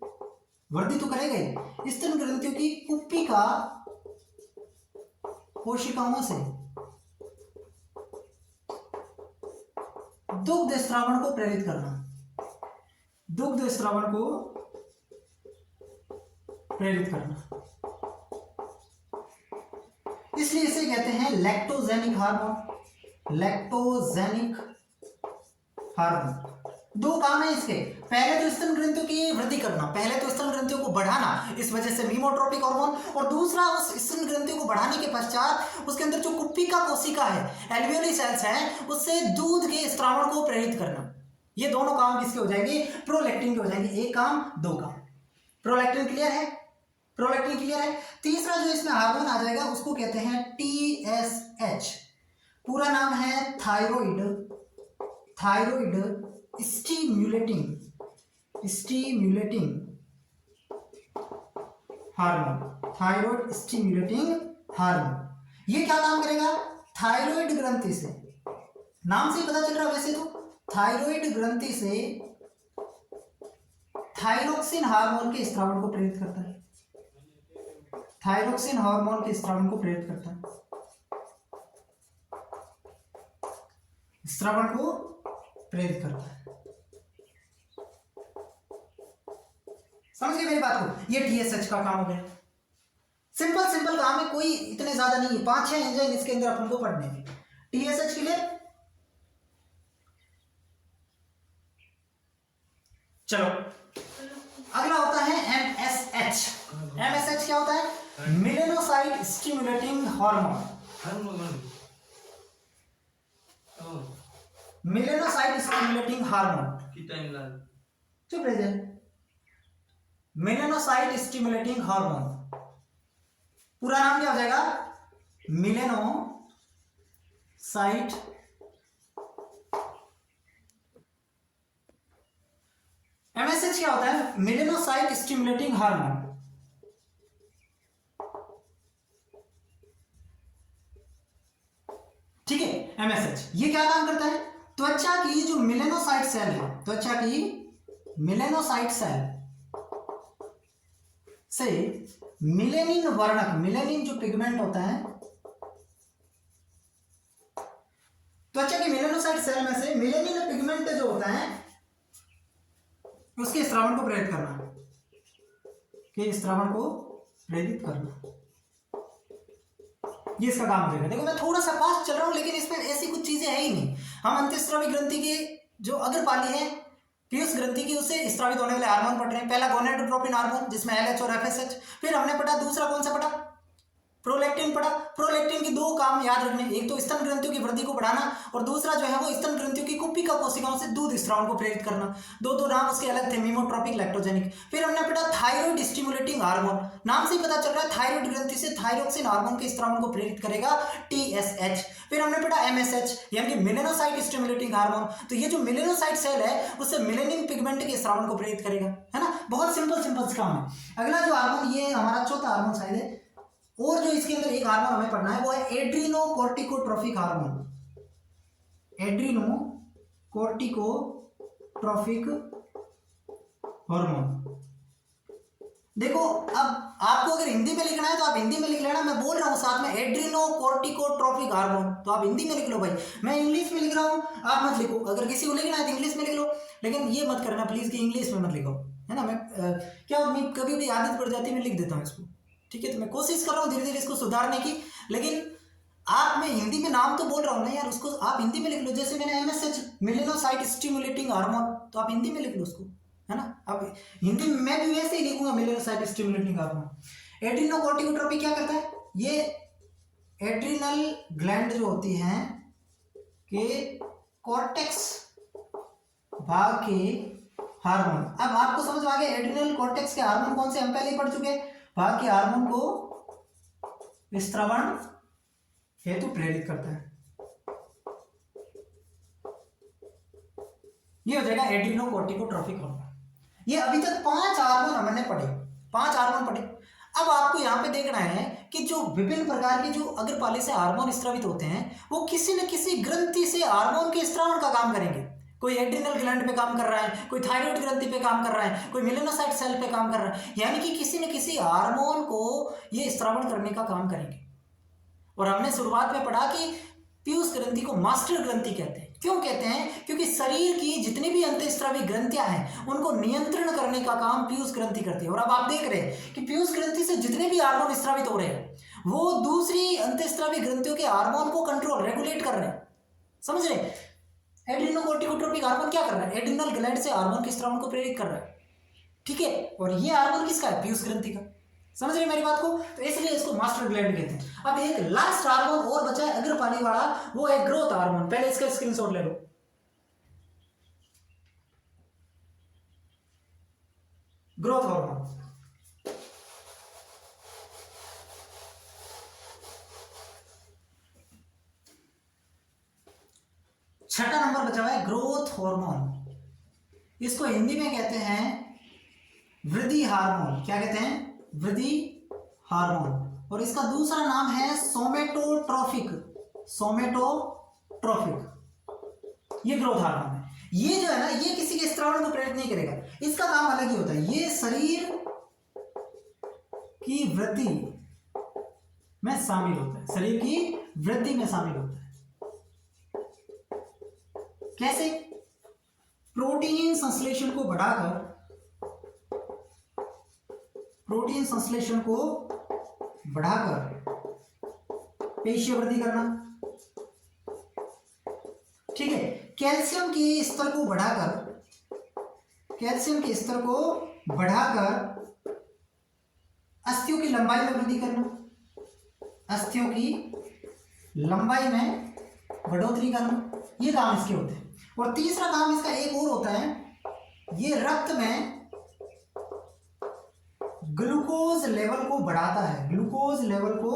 वृद्धि तो करेगा ही, स्तन ग्रंथियों की पुप्पिका कोशिकाओं से दुग्ध स्रावण को प्रेरित करना, दुग्ध स्रावण को प्रेरित करना, इसलिए इसे कहते हैं लैक्टोजेनिक हार्मोन। Lactogenic hormone. दो काम है इसके, पहले तो स्तन ग्रंथियों की वृद्धि करना, पहले तो स्तन ग्रंथियों को बढ़ाना, इस वजह से मीमोट्रोपिक हार्मोन, और दूसरा उस स्तन ग्रंथियों को बढ़ाने के पश्चात उसके अंदर जो कुप्पिका कोशिका है, एल्वियोली सेल्स हैं, उससे दूध के स्रावण को प्रेरित करना। ये दोनों काम किसके हो जाएंगे? प्रोलैक्टिन के हो जाएंगे। एक काम, दो काम। प्रोलैक्टिन क्लियर है? प्रोलैक्टिन क्लियर है? तीसरा जो इसमें हार्मोन आ जाएगा उसको कहते हैं TSH। पूरा नाम है thyroid stimulating hormone. Thyroid stimulating hormone ये क्या काम करेगा? थायराइड ग्रंथि से, नाम से ही पता चल रहा है वैसे तो, थायराइड ग्रंथि से थायरोक्सिन हार्मोन के स्रावण को प्रेरित करता है। थायरोक्सिन हार्मोन के स्रावण को प्रेरित करता है, स्रावण को प्रेरित करता है। समझ गए मेरी बात को? ये TSH का काम हो गया। सिंपल काम है, कोई इतने ज्यादा नहीं है, 5-6 एंजाइम इसके अंदर अपन को पढ़ने हैं। TSH के लिए चलो अगला होता है MSH। MSH क्या होता है? Melanocyte stimulating hormone. Melanocyte stimulating hormone की टाइम लगा चुप रह जाए। मेलेनोसाइट स्टिमुलेटिंग हार्मोन पूरा नाम क्या हो जाएगा? मेलेनोसाइट MSH क्या होता है? Melanocyte stimulating hormone. ठीक है, MSH ये क्या काम करता है? त्वचा की जो मेलेनोसाइट सेल है, त्वचा की मेलेनोसाइट सेल से मिलेनिन वर्णक, मिलेनिन जो पिगमेंट होता है, त्वचा की मेलेनोसाइट सेल में से मिलेनिन पिगमेंट जो होता है उसके स्रावण को प्रेरित करना, के स्रावण को प्रेरित करना, ये इसका काम हो जाएगा। देखो मैं थोड़ा सा फास्ट चल रहा हूं, लेकिन इसमें ऐसी कुछ चीजें है ही नहीं। हम अंतःस्रावी ग्रंथि की जो अग्रपाली है, पीयूष ग्रंथि की, उससे स्रावित होने वाले हार्मोन पढ़ रहे हैं। पहला गोनेडोट्रोपिन हार्मोन जिसमें LH और FSH, फिर हमने पढ़ा दूसरा कौन सा पढ़ा? प्रोलैक्टिन पढ़ा। प्रोलैक्टिन के दो काम याद रखने, एक तो स्तन ग्रंथियों की वृद्धि को बढ़ाना और दूसरा जो है वो स्तन ग्रंथियों की कुपिका कोशिकाओं से दूध स्राव को प्रेरित करना। दो दो नाम उसके अलग थे, मिमोट्रोपिक, लैक्टोजेनिक। फिर हमने पढ़ा थायराइड स्टिमुलेटिंग हार्मोन, नाम से ही पता चल रहा है थायराइड ग्रंथि से थायरोक्सिन हार्मोन के स्राव को प्रेरित करेगा, TSH। फिर हमने पढ़ा MSH यानी मेलेनोसाइट स्टिमुलेटिंग हार्मोन, तो ये जो मेलेनोसाइट सेल है उससे मेलेनिन पिगमेंट के स्राव को प्रेरित करेगा, है ना। बहुत सिंपल सिंपल काम है। अगला जो हार्मोन, ये हमारा चौथा हार्मोन शायद है, और जो इसके अंदर एक हार्मोन हमें पढ़ना है वो है एड्रीनोकोर्टिकोट्रोफिक हार्मोन। एड्रीनोकोर्टिकोट्रोफिक हार्मोन। देखो अब आपको अगर हिंदी में लिखना है तो आप हिंदी में लिख लेना, मैं बोल रहा हूं साथ में एड्रीनोकोर्टिकोट्रोफिक हार्मोन, तो आप हिंदी में लिख लो भाई। मैं इंग्लिश में लिख रहा हूं, आप मत लिखो। अगर किसी को लिखना है तो इंग्लिश में लिख लो, लेकिन ये मत करना प्लीज कि इंग्लिश में मत लिखो, है ना। मैं क्या मैं कभी भी आदत पड़ जाती है मैं लिख देता हूँ इसको, ठीक है। तो मैं कोशिश कर रहा हूँ धीरे धीरे इसको सुधारने की, लेकिन आप, मैं हिंदी में नाम तो बोल रहा हूँ ना यार, उसको आप हिंदी में लिख लो। जैसे मैंने MSH मेलेनोसाइट स्टिमुलेटिंग हार्मोन, तो आप हिंदी में लिख लो उसको, है ना। अब हिंदी में मैं भी वैसे ही लिखूंगा, मेलेनोसाइट स्टिमुलेटिंग हार्मोन। एड्रीनोकोर्टिकोट्रोफी क्या करता है, ये एड्रिनल ग्लैंड जो होती हैं के कॉर्टेक्स भाग के हार्मोन। अब आपको समझ आ गया एड्रिनल कॉर्टेक्स के हार्मोन कौन से, हम पहले ही पढ़ चुके हैं। भाग के हार्मोन को स्रावण हेतु प्रेरित करता है, ये हो जाएगा एड्रीनोकोर्टिकोट्रोफिक हार्मोन। ये अभी तक 5 हार्मोन हमने पढ़े, 5 हार्मोन पढ़े। अब आपको यहाँ पे देखना है कि जो विभिन्न प्रकार के जो अग्रपाली से हार्मोन स्रावित होते हैं वो किसी न किसी ग्रंथि से हार्मोन के स्रावण का काम करेंगे। कोई एड्रिनल ग्लैंड पे काम कर रहा है, कोई थायराइड ग्रंथि पे काम कर रहा है, कोई मेलेनोसाइट सेल पे काम कर रहा है, यानी कि किसी न किसी हार्मोन को ये स्रावण करने का काम करेंगे। और हमने शुरुआत में पढ़ा कि पीयूष ग्रंथि को मास्टर ग्रंथि कहते हैं। क्यों कहते हैं, क्योंकि शरीर की जितनी भी अंतःस्रावी ग्रंथियां हैं उनको नियंत्रण करने का काम पीयूष ग्रंथि करती है। और अब आप देख रहे हैं कि पीयूष ग्रंथि से जितने भी हार्मोन स्रावित हो रहे हैं वो दूसरी अंतःस्रावी ग्रंथियों के हार्मोन को कंट्रोल, रेगुलेट कर रहे हैं, समझ रहे हैं। एड्रीनोकोर्टिकोट्रोपिक हार्मोन क्या कर रहा है, एड्रिनल ग्लैंड से हार्मोन के स्रावण को प्रेरित कर रहा है, ठीक है। और ये हार्मोन किसका है, पीयूष ग्रंथि का, समझ रहे मेरी बात को। तो इसलिए इसको मास्टर ग्लैंड कहते हैं। अब एक लास्ट हार्मोन और बचा है अग्रपाली वाला, वो है ग्रोथ हार्मोन। पहले इसका स्क्रीनशॉट ले लो। ग्रोथ हार्मोन, छठा नंबर बचा हुआ है ग्रोथ हार्मोन। इसको हिंदी में कहते हैं वृद्धि हार्मोन। क्या कहते हैं, वृद्धि हार्मोन। और इसका दूसरा नाम है सोमेटोट्रोफिक, सोमेटोट्रोफिक। ये ग्रोथ हार्मोन है। ये जो है ना, ये किसी के स्रावण को प्रेरित नहीं करेगा, इसका काम अलग ही होता है। ये शरीर की वृद्धि में शामिल होता है, शरीर की वृद्धि में शामिल होता है। कैसे, प्रोटीन संश्लेषण को बढ़ाकर, प्रोटीन संश्लेषण को बढ़ाकर पेशीय वृद्धि करना, ठीक है। कैल्शियम के स्तर को बढ़ाकर, कैल्शियम के स्तर को बढ़ाकर अस्थियों की लंबाई में वृद्धि करना, अस्थियों की लंबाई में बढ़ोतरी करना, ये काम इसके होते हैं। और तीसरा काम इसका एक और होता है, ये रक्त में ग्लूकोज लेवल को बढ़ाता है, ग्लूकोज लेवल को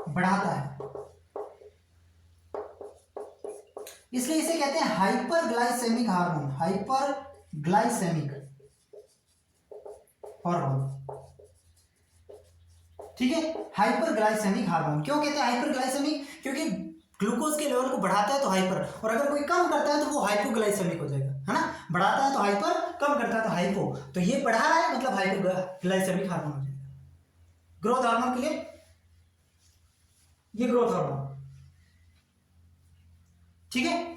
बढ़ाता है। इसलिए इसे कहते हैं हाइपरग्लाइसेमिक हार्मोन, हाइपरग्लाइसेमिक हार्मोन, ठीक है। हाइपरग्लाइसेमिक हार्मोन क्यों कहते हैं हाइपरग्लाइसेमिक, क्योंकि ग्लूकोज के लेवल को बढ़ाता है तो हाइपर, और अगर कोई कम करता है तो वो हाइपोग्लाइसेमिक हो जाएगा, है ना। बढ़ाता है तो हाइपर, कम करता है तो हाइपो, तो ये बढ़ा रहा है मतलब हाइपोग्लाइसेमिक हार्मोन हो जाएगा। ग्रोथ हार्मोन के लिए ये ग्रोथ हार्मोन, ठीक है।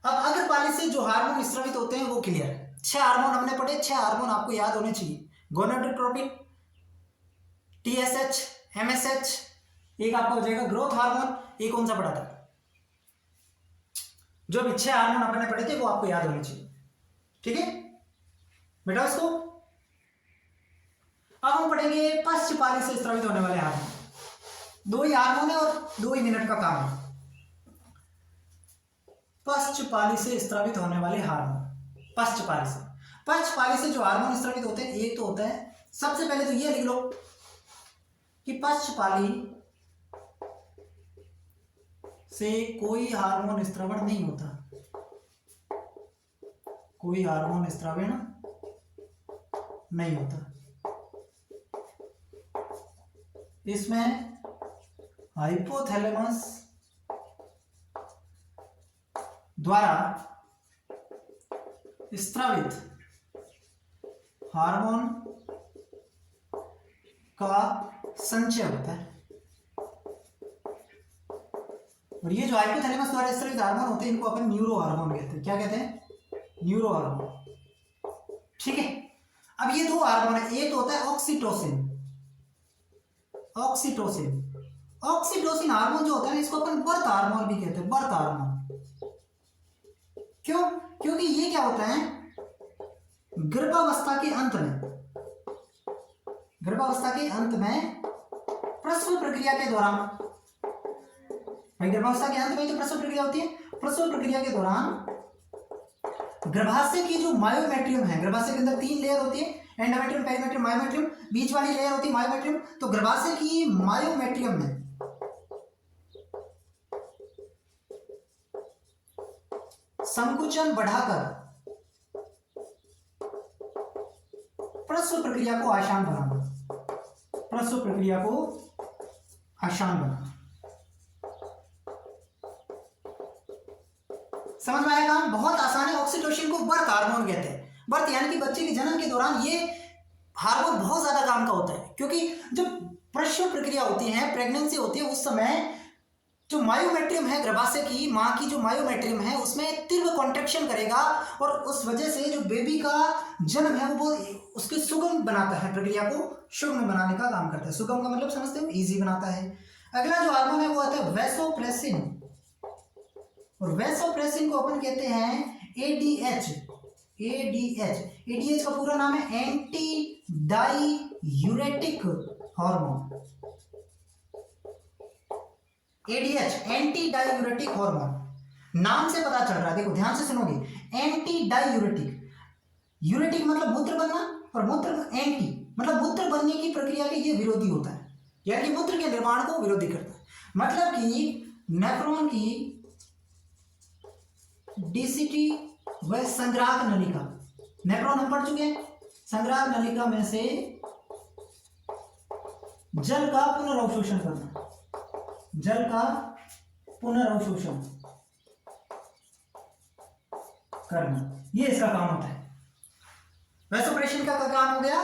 अब अग्रपाली से जो हार्मोन स्रावित होते हैं वो क्लियर है। 6 हार्मोन हमने पढ़े, 6 हार्मोन आपको याद होने चाहिए। गोनाडोट्रोपिन, TSH, MSH, एक आपका हो जाएगा ग्रोथ हार्मोन। एक कौन सा पढ़ा था, जो भी 6 हार्मोन आपने पढ़े थे वो आपको याद होने चाहिए, ठीक है बेटा। इसको अब हम पढ़ेंगे पश्चपाली से स्रावित होने वाले हार्मोन। दो ही हार्मोन है और 2 ही मिनट का काम है। पश्चपाली से स्रावित होने वाले हार्मोन। पश्चपाली से जो हार्मोन स्रावित होते हैं, एक तो होता है, सबसे पहले तो ये लिख लो कि पश्चपाली से कोई हार्मोन स्रावण नहीं होता, कोई हार्मोन स्रावण नहीं होता। इसमें हाइपोथैलेमस द्वारा स्रावित हार्मोन का संचय होता है। और ये जो हाइपोथैलेमस द्वारा स्रावित हार्मोन होते हैं, इनको अपन न्यूरो हार्मोन कहते हैं। क्या कहते हैं? Neuro hormone. ठीक है, अब ये दो हार्मोन है, एक होता है ऑक्सीटोसिन। ऑक्सीटोसिन हार्मोन जो होता है, इसको अपन बर्थ हार्मोन भी कहते हैं, बर्थ हार्मोन। क्यों? क्योंकि ये क्या होता है, गर्भावस्था के अंत में प्रसव प्रक्रिया के दौरान, भाई गर्भावस्था के अंत में तो प्रसव प्रक्रिया होती है, प्रसव प्रक्रिया के दौरान गर्भाशय की जो मायोमेट्रियम है, गर्भाशय के अंदर 3 लेयर होती है, एंडोमेट्रियम, पेरीमेट्रियम, मायोमेट्रियम, बीच वाली लेयर होती है मायोमेट्रियम। तो गर्भाशय की मायोमेट्रियम में संकुचन बढ़ाकर प्रसव प्रक्रिया को आसान बनाना, समझ में आएगा? बहुत आसान है। ऑक्सीटोसिन को बर्थ हार्मोन कहते हैं। बर्थ यानी कि बच्चे के जन्म के दौरान ये हार्मोन बहुत ज्यादा काम का होता है, क्योंकि जब प्रसव प्रक्रिया होती है, प्रेगनेंसी होती है, उस समय जो मायोमेट्रियम है गर्भाशय की, माँ की जो मायोमेट्रियम है, उसमें तीव्र कॉन्ट्रैक्शन करेगा और उस वजह से जो बेबी का जन्म है वो उसकी सुगम बनाता है, प्रक्रिया को सुगम बनाने का काम करता है। सुगम का मतलब समझते हो, इजी बनाता है। अगला जो हार्मोन है वो आता है वैसोप्रेसिन, और वैसोप्रेसिन को अपन कहते हैं एडीएच। एडीएच का पूरा नाम है anti diuretic hormone. ADH anti diuretic hormone, नाम से पता चल रहा है, देखो ध्यान से सुनोगे। एंटी डाईयूरेटिक, यूरेटिक मतलब मूत्र बनना, और मूत्र एंटी मतलब मूत्र बनने की प्रक्रिया के ये विरोधी होता है, यानी कि मूत्र के निर्माण को विरोधी करता है। मतलब कि नेफ्रॉन की डीसीटी व संग्राहक नलिका, नेफ्रॉन हम पढ़ चुके हैं, संग्राहक नलिका में से जल का पुनर्अवशोषण करना, जल का पुनर्अवशोषण करना, ये इसका काम होता है। वैसोप्रेसिन का काम हो गया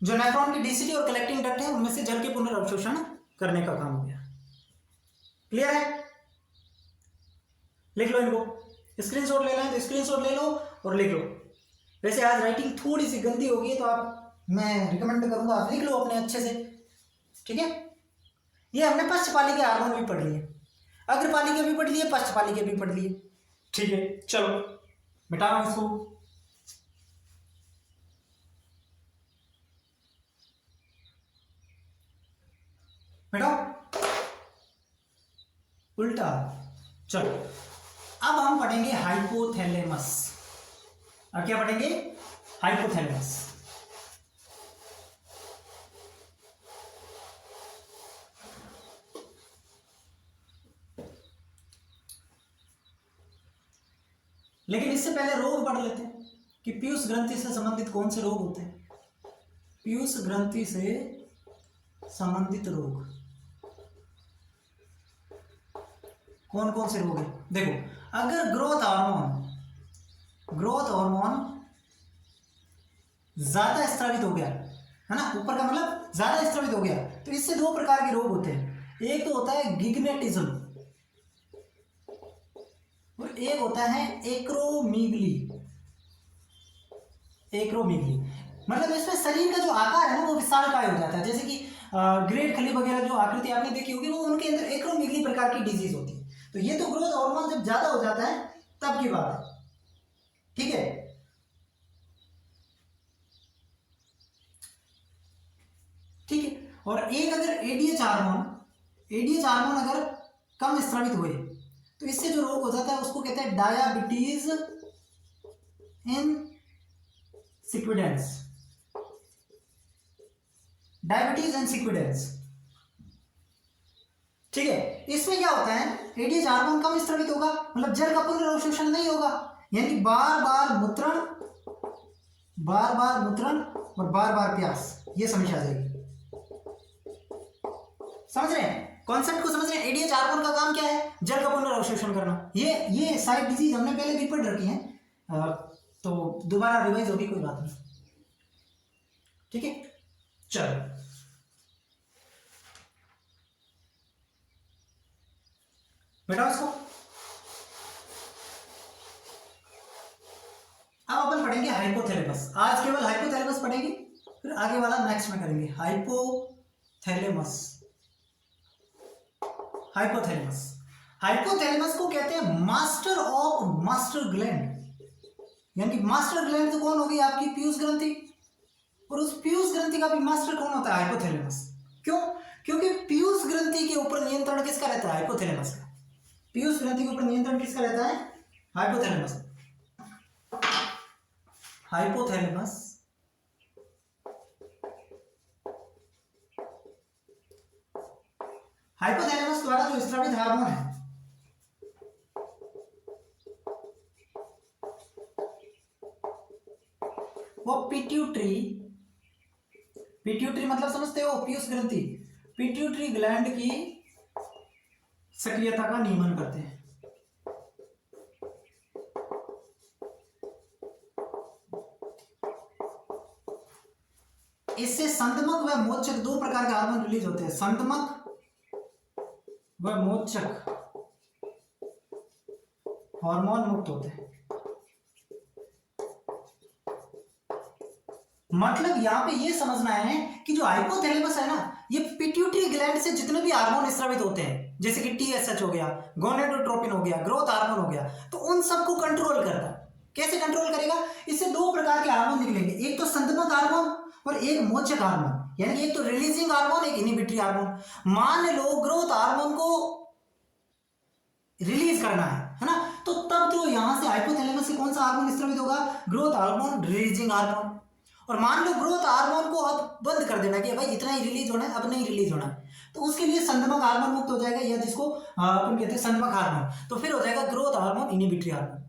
जो नेफ्रॉन की डीसीटी और कलेक्टिंग डक्ट है उनमें से जल के पुनर्अवशोषण करने का काम हो गया। क्लियर है? लिख लो इनको, स्क्रीनशॉट ले लें तो स्क्रीनशॉट ले लो और लिख लो। वैसे आज राइटिंग थोड़ी सी गंदी होगी तो मैं रिकमेंड करूंगा आप लिख लो अपने अच्छे से, ठीक है? ये हमने पश्चपाली के हार्मोन भी पढ़ लिए, अग्रपाली के भी पढ़ लिए, पश्चपाली के भी पढ़ लिए, ठीक है? चलो मिटाओ इसको। मिटाओ, उल्टा। चलो अब हम पढ़ेंगे हाइपोथैलेमस। अब क्या पढ़ेंगे? हाइपोथैलेमस। लेकिन इससे पहले रोग पढ़ लेते हैं कि पीयूष ग्रंथि से संबंधित कौन से रोग होते हैं। पीयूष ग्रंथि से संबंधित रोग कौन कौन से रोग हैं? देखो, अगर ग्रोथ हार्मोन ज्यादा स्रावित हो गया है ना, ऊपर का मतलब ज्यादा स्रावित हो गया, तो इससे 2 प्रकार के रोग होते हैं। एक तो होता है गिग्नेटिज्म और एक होता है एक्रोमीगली। मतलब इसमें शरीर का जो आकार है ना वो विशालकाय हो जाता है, जैसे कि ग्रेट खली वगैरह जो आकृति आपने देखी होगी वो उनके अंदर एक्रोमीगली प्रकार की डिजीज होती है। तो ये तो ग्रोथ हार्मोन जब ज्यादा हो जाता है तब की बात है, ठीक है? ठीक है। और एक अगर एडीएच हार्मोन एडीएच हार्मोन अगर कम स्रावित हुए तो इससे जो रोग हो जाता है उसको कहते हैं डायबिटीज इंसिपिडेंस। डायबिटीज इंसिपिडेंस, ठीक है। इसमें क्या होता है, एडीएच हार्मोन कम स्रावित होगा, मतलब जल का पूर्ण अवशोषण नहीं होगा, यानी कि बार बार मूत्रण और बार बार प्यास, ये समस्या आ जाएगी। समझ रहे हैं कॉन्सेप्ट को, समझ रहे हैं। एडीएच हार्मोन का काम क्या है, जल का पूर्ण अवशोषण करना। ये साइड डिजीज हमने पहले भी पढ़ रखी है, तो दोबारा रिवाइज होगी, कोई बात नहीं, ठीक है। चलो बेटा इसको अब अपन पढ़ेंगे हाइपोथैलेमस। आज केवल हाइपोथैलेमस पढ़ेंगे, फिर आगे वाला नेक्स्ट में करेंगे। हाइपोथैलेमस को कहते हैं मास्टर ऑफ मास्टर ग्लैंड, यानी कि मास्टर ग्लैंड तो कौन होगी, आपकी पीयूष ग्रंथि, और उस पीयूष ग्रंथि का भी मास्टर कौन होता है, हाइपोथैलेमस। क्यों? क्योंकि पीयूष ग्रंथि के ऊपर नियंत्रण किसका रहता है, हाइपोथैलेमस का। पीयूष ग्रंथि के ऊपर नियंत्रण किसका रहता है, हाइपोथैलेमस। हाइपोथैलेमस द्वारा जो स्रावित हार्मोन है वो पिट्यूटरी मतलब समझते हो, पीयूष ग्रंथि, पिट्यूटरी ग्लैंड की सक्रियता का नियमन करते हैं। इससे संदमक व मोचक दो प्रकार के हार्मोन रिलीज होते हैं, संदमक व मोचक हार्मोन मुक्त होते हैं। मतलब यहां पे ये समझना है कि जो हाइपोथैलेमस है ना, ये पिट्यूटरी ग्लैंड से जितने भी हार्मोन स्रावित होते हैं, जैसे कि टीएसएच हो गया, गोनेडोट्रोपिन हो गया, ग्रोथ हार्मोन हो गया, तो उन सबको कंट्रोल करता है। कैसे कंट्रोल करेगा, इससे दो प्रकार के हार्मोन निकलेंगे, एक तो संदमक हार्मोन और एक मोचक हार्मोन, यानी एक तो रिलीजिंग हार्मोन, एक इनहिबिटरी हार्मोन। मान लो ग्रोथ हार्मोन को रिलीज करना है ना, तो तब तो यहां से हाइपोथैलेमस से कौन सा हार्मोन स्रावित होगा, ग्रोथ हार्मोन, रिलीजिंग हार्मोन। और मान लो ग्रोथ हार्मोन को अब बंद कर देना कि भाई इतना ही रिलीज होना है, अब नहीं रिलीज होना है, तो उसके लिए संदमक हार्मोन मुक्त हो जाएगा, या जिसको अपन कहते हैं संदमक हार्मोन। तो फिर हो जाएगा ग्रोथ हार्मोन, इनहिबिटरी हार्मोन।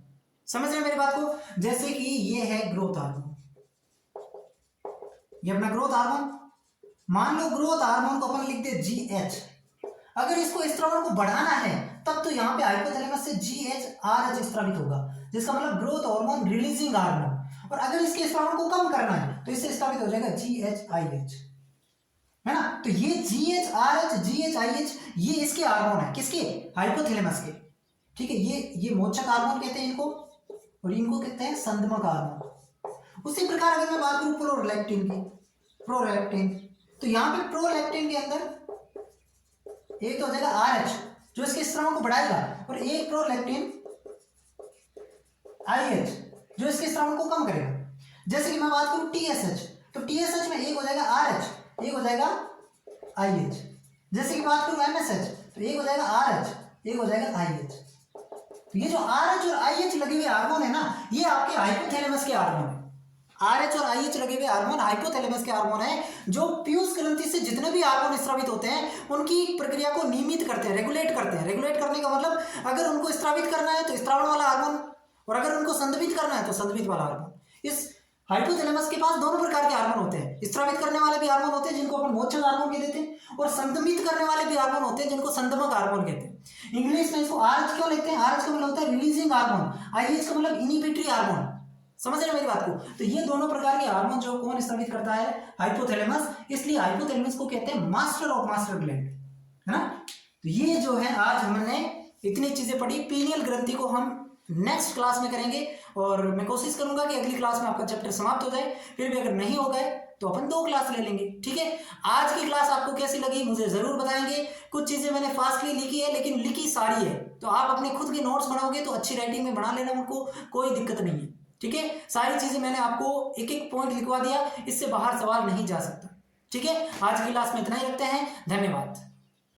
समझ रहे हैं मेरी बात को। जैसे कि ये है ग्रोथ हार्मोन, ये अपना ग्रोथ हार्मोन। मान लो ग्रोथ हार्मोन को अपन लिखते हैं GH। अगर इसको स्रावन को बढ़ाना है तब तो यहाँ पे हाइपोथैलेमस से GHRH स्रावित होगा, जिसका मतलब ग्रोथ हार्मोन, रिलीजिंग हार्मोन। और अगर इसके स्रावन को कम करना है तो इससे स्रावित हो जाएगा GHIH, है ना। तो ये GHRH, GHIH ये इसके हार्मोन है, किसके, हाइपोथैलेमस के, ठीक है। ये मोचक हार्मोन कहते हैं इनको, और इनको कहते हैं संदमक हार्मोन। उसी प्रकार अगर मैं बात करूं प्रोलैक्टिन की, प्रोलैक्टिन, तो यहाँ पे प्रोलैक्टिन के अंदर एक तो हो जाएगा RH जो इसके स्राव को बढ़ाएगा, और एक प्रोलैक्टिन IH जो इसके स्राव को कम करेगा। जैसे कि मैं बात करूं TSH, तो TSH में एक हो जाएगा RH, एक हो जाएगा IH। जैसे कि बात करूं MSH, तो एक हो जाएगा RH, एक हो जाएगा IH। तो ये जो RH और IH लगे हुए हार्मोन है ना, ये आपके हाइपोथैलेमस के हार्मोन है। RH और IH लगे हुए हार्मोन हाइपोथैलेमस के हार्मोन है, जो पीयूष ग्रंथि से जितने भी हार्मोन स्रावित होते हैं उनकी प्रक्रिया को नियमित करते हैं, रेगुलेट करते हैं। रेगुलेट करने का मतलब अगर उनको स्रावित करना है तो स्रावण वाला हार्मोन, और अगर उनको संदमित करना है तो संदमित वाला हार्मोन। इस हाइपोथैलेमस के पास दोनों प्रकार के हार्मोन होते हैं, स्रावित करने वाले भी हार्मोन होते हैं जिनको अपन मोचक हार्मोन कह देते हैं, और संदमित करने वाले भी हार्मोन होते हैं जिनको संदमक हार्मोन कहते हैं। इंग्लिश में इसको RH क्यों लिखते हैं, RH का मतलब होता है रिलीजिंग हार्मोन, IH का मतलब इनहिबिटरी हार्मोन। समझ रहे मेरी बात को। तो ये दोनों प्रकार के हार्मोन जो कौन स्रावित करता है, हाइपोथैलेमस। इसलिए हाइपोथैलेमस को कहते हैं मास्टर ऑफ मास्टर ग्लैंड, है ना। तो ये जो है आज हमने इतनी चीजें पढ़ी। पीनियल ग्रंथि को हम नेक्स्ट क्लास में करेंगे, और मैं कोशिश करूंगा कि अगली क्लास में आपका चैप्टर समाप्त हो जाए। फिर भी अगर नहीं हो गए तो अपन 2 क्लास ले लेंगे, ठीक है। आज की क्लास आपको कैसी लगी मुझे जरूर बताएंगे। कुछ चीजें मैंने फास्टली लिखी है, लेकिन लिखी सारी है, तो आप अपने खुद के नोट्स बनाओगे तो अच्छी राइटिंग में बना लेना, उनको कोई दिक्कत नहीं है, ठीक है। सारी चीजें मैंने आपको एक एक पॉइंट लिखवा दिया, इससे बाहर सवाल नहीं जा सकता, ठीक है। आज की क्लास में इतना ही रखते हैं, धन्यवाद।